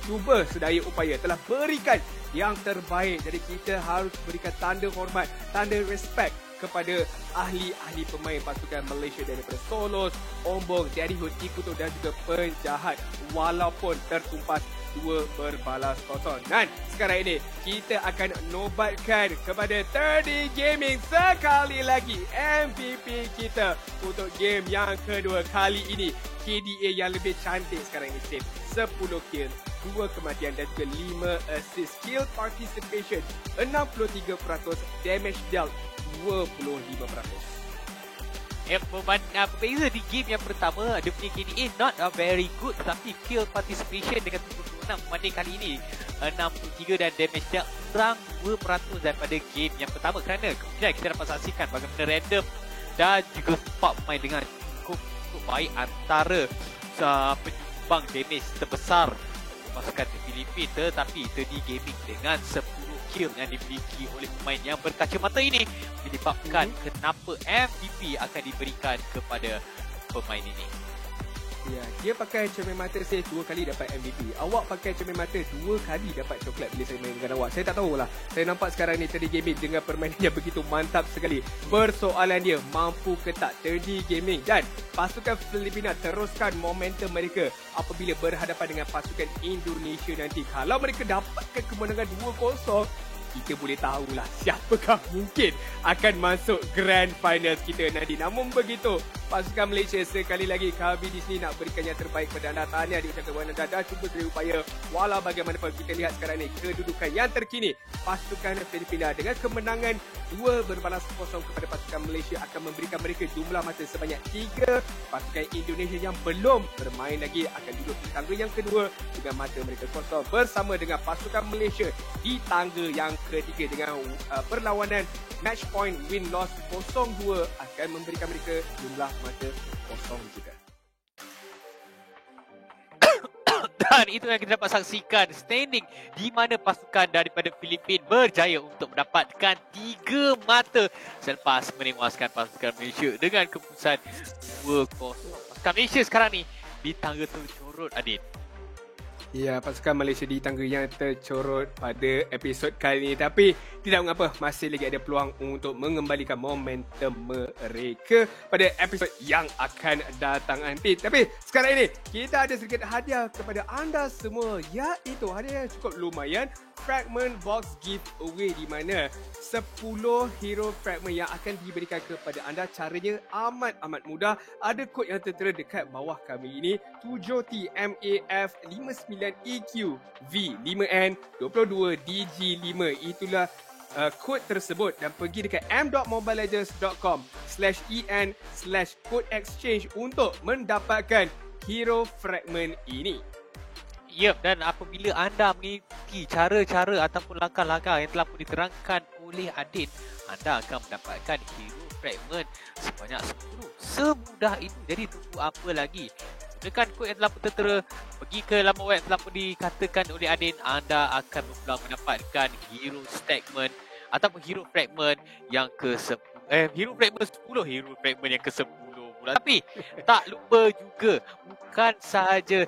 cuba sedaya upaya, telah berikan yang terbaik. Jadi kita harus berikan tanda hormat, tanda respect kepada ahli-ahli pemain pasukan Malaysia daripada Solos, Ombong, Daddy Hood, Ikuto dan juga penjahat. Walaupun tertumpas 2-0. Dan sekarang ini kita akan nobatkan kepada 30 Gaming sekali lagi MVP kita untuk game yang kedua kali ini. KDA yang lebih cantik sekarang ini, Tim. 10 kill, 2 kematian dan juga 5 assist. Kill participation 63%, damage dealt 25%. Berbeza di game yang pertama, dia punya KDA not very good, tapi kill participation dengan 76 berbanding kali ini 63 dan damage dealt kurang 2% daripada game yang pertama, kerana kemudian kita dapat saksikan bagaimana random dan juga support pemain dengan cukup baik antara penyumbang damage terbesar pasukan Filipina, tetapi 30 Gaming dengan 10 kill yang dimiliki oleh pemain yang berkacamata ini menyebabkan kenapa MVP akan diberikan kepada pemain ini. Ya, dia pakai cermin mata saya 2 kali dapat MVP. Awak pakai cermin mata 2 kali dapat coklat bila saya main dengan awak. Saya tak tahulah. Saya nampak sekarang ni 30 Gaming dengan permainan yang begitu mantap sekali. Persoalan dia, mampu ke tak 30 Gaming dan pasukan Filipina teruskan momentum mereka apabila berhadapan dengan pasukan Indonesia nanti. Kalau mereka dapatkan kemenangan 2-0, kita boleh tahulah siapakah mungkin akan masuk Grand Finals kita nanti. Namun begitu, pasukan Malaysia sekali lagi kami di sini nak berikan yang terbaik kepada anda. Tahniah diucapkan kepada anda dah cuba sedaya upaya. Walau bagaimanapun kita lihat sekarang ni kedudukan yang terkini, pasukan Filipina dengan kemenangan 2-0 kepada pasukan Malaysia akan memberikan mereka jumlah masa sebanyak 3. Pasukan Indonesia yang belum bermain lagi akan duduk di tangga yang kedua dengan mata mereka kosong bersama dengan pasukan Malaysia di tangga yang ketiga dengan perlawanan match point win-loss 0-2 akan memberikan mereka jumlah mata kosong juga. Dan itu yang kita dapat saksikan standing di mana pasukan daripada Filipina berjaya untuk mendapatkan 3 mata selepas menewaskan pasukan Malaysia dengan keputusan 2-0. Pasukan Malaysia sekarang ni di tangga tercorot, Adin. Ya, pasukan Malaysia di tangga yang tercorot pada episod kali ini. Tapi tidak mengapa, masih lagi ada peluang untuk mengembalikan momentum mereka pada episod yang akan datang nanti. Tapi sekarang ini kita ada sedikit hadiah kepada anda semua, iaitu hadiah yang cukup lumayan, fragment box giveaway, di mana 10 hero fragment yang akan diberikan kepada anda. Caranya amat mudah. Ada kod yang tertera dekat bawah kami ini, 7TMAF59EQV5N22DG5. Itulah kod tersebut, dan pergi dekat m.mobilelegends.com/en/code exchange untuk mendapatkan hero fragment ini. Yep, dan apabila anda mengikuti cara-cara ataupun langkah-langkah yang telah pun diterangkan oleh Adin, anda akan mendapatkan hero fragment sebanyak 10. Semudah itu. Jadi tunggu apa lagi? Gunakan kod yang telah pun tertera, pergi ke laman web telah pun dikatakan oleh Adin, anda akan mendapatkan hero fragment ataupun hero fragment yang ke-10. Hero fragment 10, hero fragment yang ke-10 pula. Tapi tak lupa juga, bukan sahaja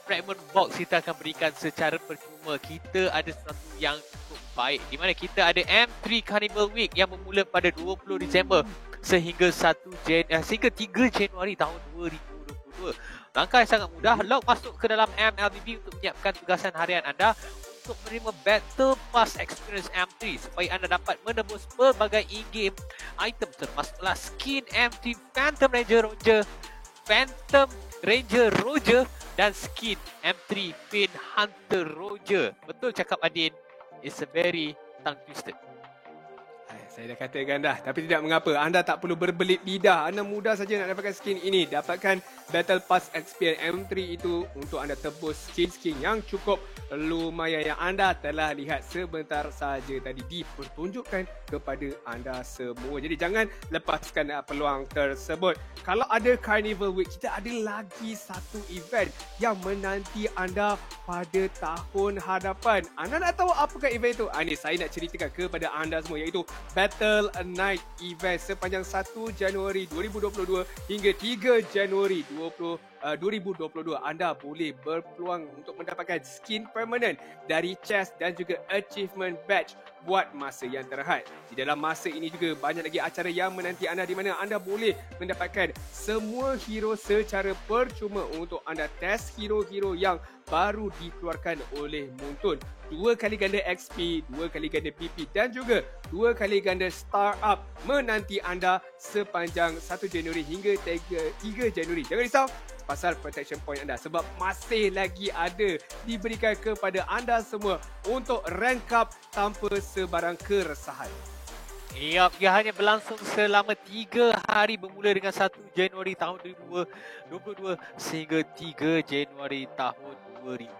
fragment box kita akan berikan secara percuma. Kita ada sesuatu yang cukup baik, di mana kita ada M3 Carnival Week yang bermula pada 20 Disember sehingga 3 Januari tahun 2022. Langkah yang sangat mudah, log masuk ke dalam MLBB untuk menyiapkan tugasan harian anda untuk menerima Battle Pass Experience M3 supaya anda dapat menembus pelbagai in-game item, termasuklah skin M3 Phantom Ranger Roger dan skin M3 Fin Hunter Roger. Betul cakap Adin, it's a very tongue twisted. Saya dah katakan dah, tapi tidak mengapa. Anda tak perlu berbelit lidah. Anda mudah saja nak dapatkan skin ini. Dapatkan Battle Pass Experience M3 itu untuk anda tebus skin-skin yang cukup lumayan yang anda telah lihat sebentar saja tadi dipertunjukkan kepada anda semua. Jadi jangan lepaskan peluang tersebut. Kalau ada Carnival Week, kita ada lagi satu event yang menanti anda pada tahun hadapan. Anda nak tahu apakah event itu? Ini saya nak ceritakan kepada anda semua, iaitu Battle Night Event sepanjang 1 Januari 2022 hingga 3 Januari 2022. Anda boleh berpeluang untuk mendapatkan skin permanent dari chest dan juga achievement badge buat masa yang terhad. Di dalam masa ini juga banyak lagi acara yang menanti anda di mana anda boleh mendapatkan semua hero secara percuma untuk anda test hero-hero yang baru dikeluarkan oleh Moonton. 2 kali ganda XP, 2 kali ganda PP dan juga 2 kali ganda startup menanti anda sepanjang 1 Januari hingga 3 Januari. Jangan risau pasal protection point anda sebab masih lagi ada diberikan kepada anda semua untuk rank up tanpa sebarang keresahan. Ia hanya berlangsung selama 3 hari bermula dengan 1 Januari tahun 2022 sehingga 3 Januari tahun 2022.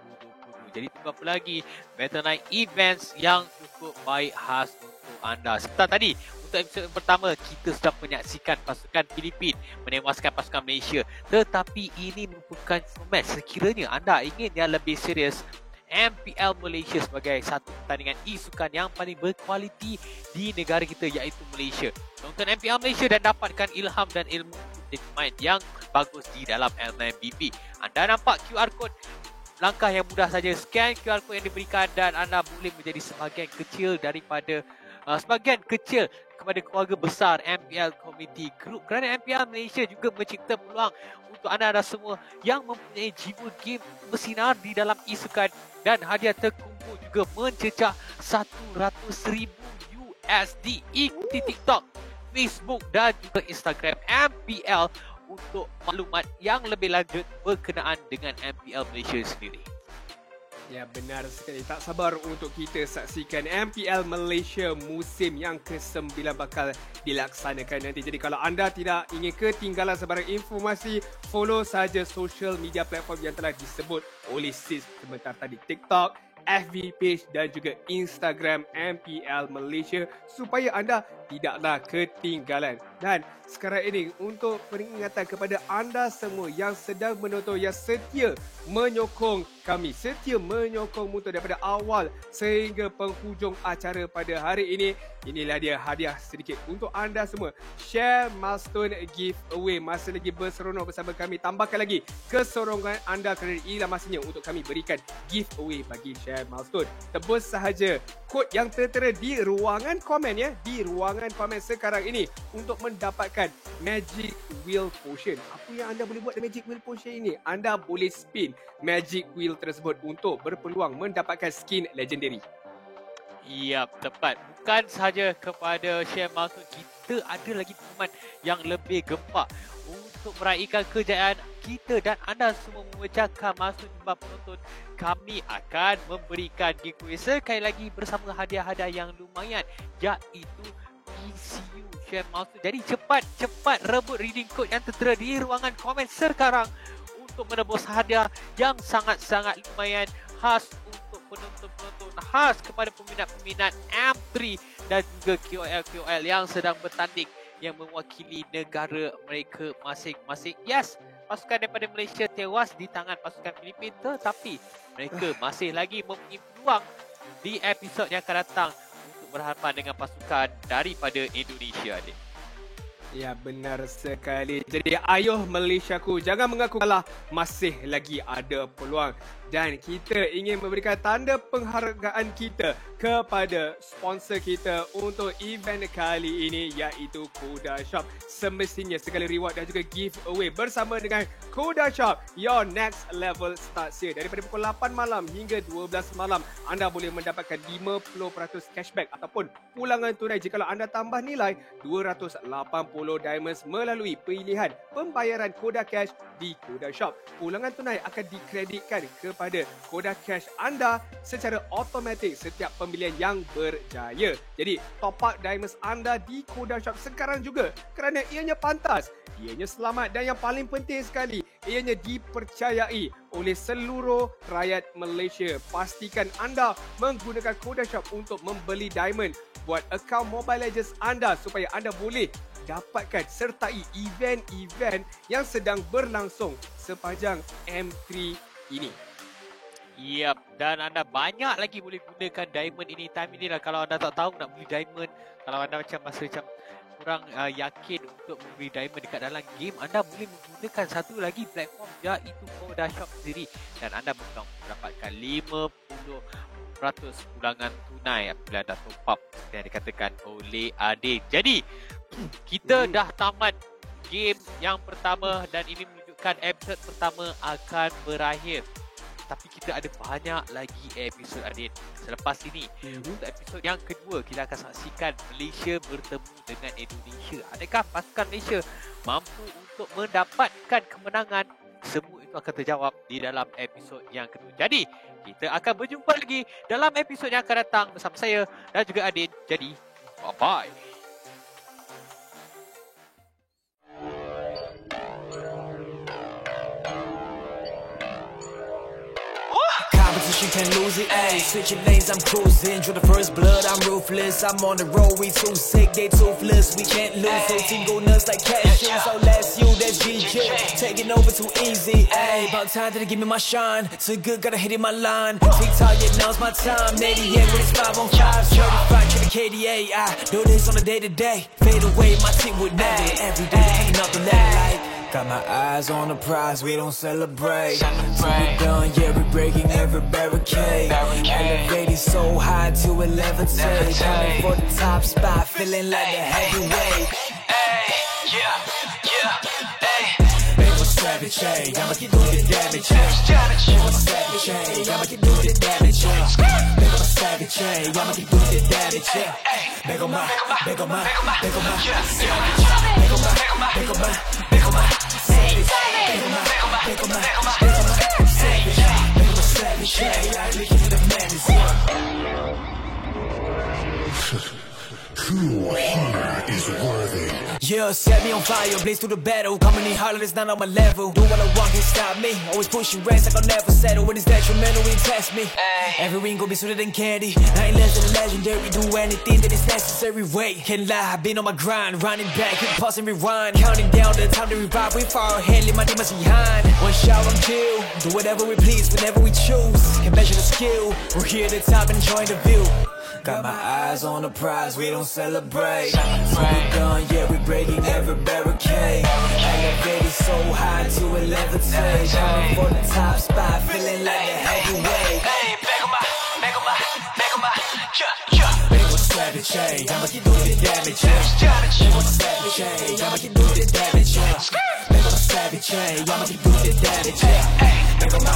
Jadi tunggu apa lagi? Battle Night Events yang cukup baik khas untuk anda. Sebentar tadi, untuk episod pertama, kita sudah menyaksikan pasukan Filipin menewaskan pasukan Malaysia. Tetapi ini merupakan format sekiranya anda ingin yang lebih serius, MPL Malaysia sebagai satu pertandingan e-sukan yang paling berkualiti di negara kita iaitu Malaysia. Tonton MPL Malaysia dan dapatkan ilham dan ilmu untuk main yang bagus di dalam LMBP. Anda nampak QR code. Langkah yang mudah saja, scan QR code yang diberikan dan anda boleh menjadi sebahagian kecil daripada kepada keluarga besar MPL Community Group. Kerana MPL Malaysia juga mencipta peluang untuk anda semua yang mempunyai jiwa game bersinar di dalam e-sukan dan hadiah terkumpul juga mencecah $100,000 USD. Ikuti TikTok, Facebook dan juga Instagram MPL untuk maklumat yang lebih lanjut berkenaan dengan MPL Malaysia sendiri. Ya, benar sekali. Tak sabar untuk kita saksikan MPL Malaysia musim yang ke-9 bakal dilaksanakan nanti. Jadi kalau anda tidak ingin ketinggalan sebarang informasi, follow saja social media platform yang telah disebut oleh Sis sebentar tadi. TikTok, FB page dan juga Instagram MPL Malaysia supaya anda tidaklah ketinggalan. Dan sekarang ini untuk peringatan kepada anda semua yang sedang menonton, yang setia menyokong kami, setia menyokong Moonton daripada awal sehingga penghujung acara pada hari ini, inilah dia hadiah sedikit untuk anda semua. Share Milestone Giveaway masih lagi berseronok bersama kami. Tambahkan lagi kesorongan anda kerana inilah masanya untuk kami berikan giveaway bagi Share Milestone. Tebus sahaja kod yang tertera di ruangan komen ya, di ruangan komen sekarang ini untuk mendapatkan Magic Wheel Potion. Apa yang anda boleh buat dengan Magic Wheel Potion ini? Anda boleh spin Magic Wheel tersebut untuk berpeluang mendapatkan skin legendary. Ya, tepat. Bukan sahaja kepada Share Milestone, kita ada lagi pengumuman yang lebih gempak untuk meraihkan kejayaan kita dan anda semua memecahkan milestone jumlah penonton. Kami akan memberikan giveaway sekali lagi bersama hadiah-hadiah yang lumayan iaitu PCU Share Milestone. Jadi cepat rebut reading code yang tertera di ruangan komen sekarang untuk menebus hadiah yang sangat-sangat lumayan khas untuk penonton-penonton, khas kepada peminat-peminat M3 dan juga KOL yang sedang bertanding yang mewakili negara mereka masing-masing. Yes, pasukan daripada Malaysia tewas di tangan pasukan Filipin, tetapi mereka masih lagi mempunyai peluang di episod yang akan datang untuk berhadapan dengan pasukan daripada Indonesia. Ya, benar sekali. Jadi ayuh Malaysiaku, jangan mengaku kalah, masih lagi ada peluang. Dan kita ingin memberikan tanda penghargaan kita kepada sponsor kita untuk event kali ini iaitu Koda Shop. Semestinya segala reward dan juga giveaway bersama dengan Koda Shop. Your next level starts here. Daripada pukul 8 malam hingga 12 malam, anda boleh mendapatkan 50% cashback ataupun pulangan tunai jika anda tambah nilai 280 diamonds melalui pilihan pembayaran Koda Cash di Koda Shop. Pulangan tunai akan dikreditkan kepada Koda Cash anda secara automatik setiap pembelian yang berjaya. Jadi top up diamonds anda di Koda Shop sekarang juga kerana ianya pantas, ianya selamat dan yang paling penting sekali, ianya dipercayai oleh seluruh rakyat Malaysia. Pastikan anda menggunakan Koda Shop untuk membeli diamond buat akaun Mobile Legends anda supaya anda boleh dapatkan sertai event-event yang sedang berlangsung sepanjang M3 ini. Yap, dan anda banyak lagi boleh gunakan diamond ini time ini lah. Kalau anda tak tahu nak beli diamond, kalau anda macam kurang yakin untuk membeli diamond dekat dalam game, anda boleh menggunakan satu lagi platform iaitu Koda Shop sendiri dan anda bakal mendapatkan 50% pulangan tunai apabila dah top up seperti yang dikatakan oleh Adin. Jadi kita dah tamat game yang pertama dan ini menunjukkan episod pertama akan berakhir. Tapi kita ada banyak lagi episod Adin. Selepas ini, untuk episod yang kedua, kita akan saksikan Malaysia bertemu dengan Indonesia. Adakah pasukan Malaysia mampu untuk mendapatkan kemenangan? Semua itu akan terjawab di dalam episod yang kedua. Jadi, kita akan berjumpa lagi dalam episod yang akan datang bersama saya dan juga Adin. Jadi, bye-bye. Competition can lose it, ayy. Switching lanes, I'm cruising. Drew the first blood, I'm ruthless. I'm on the road, we too sick, they toothless. We can't lose, whole team go nuts like cashews. So last you, that's GG. Taking over too easy, ayy. About time to give me my shine. Too good, gotta hit in my line. Big target, now's my time. 88 when it's 5 on 5. Certified to the KDA. I do this on a day to day. Fade away, my team would never. Every day, hanging up the ladder like. Got my eyes on the prize, we don't celebrate. Till we're done, yeah, we're breaking every barricade. Elevated so high to a levitate. Coming for the top spot, feeling like a heavyweight. Ay, yeah, ay. Make a savage, ay. I'ma keep doing the damage, ay. Make a savage, ay. I'ma keep doing the damage, ay. Make a savage, ay. I'ma keep doing the damage, ay. Make a my savage. Make a my True hunter is worthy. Yeah, set me on fire, blaze through the battle. Coming in harder, it's not on my level. Do what I want, can't stop me. Always pushing ranks like I'll never settle. When it's detrimental, it test me. Every ring gon' be sweeter than candy. I ain't less than a legendary. Do anything that is necessary. Wait, can't lie, I've been on my grind. Running back, hit pause and rewind. Counting down the time to revive. We far ahead, leave my demons behind. One shot, I'm chill. Do whatever we please, whenever we choose. Can measure the skill. We're here at the top, enjoying the view. Got my eyes on the prize, we don't celebrate. Till we're done, yeah, we're breaking every barricade. Elevated so high to a levitate. Coming for the top spot, feeling like a heavyweight. Hey, back on my, Make a savage, ay. I'ma keep doing the damage, ay. Make a savage, ay. I'ma keep doing the damage, ay. Make a savage, ay. I'ma keep doing the damage, ay. Make a my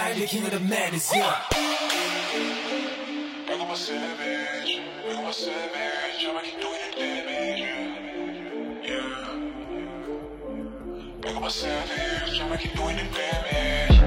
I'm the king of the madness, yeah. I'm a savage, I'ma keep doing the damage, yeah. I'm a savage, I'ma keep doing the damage.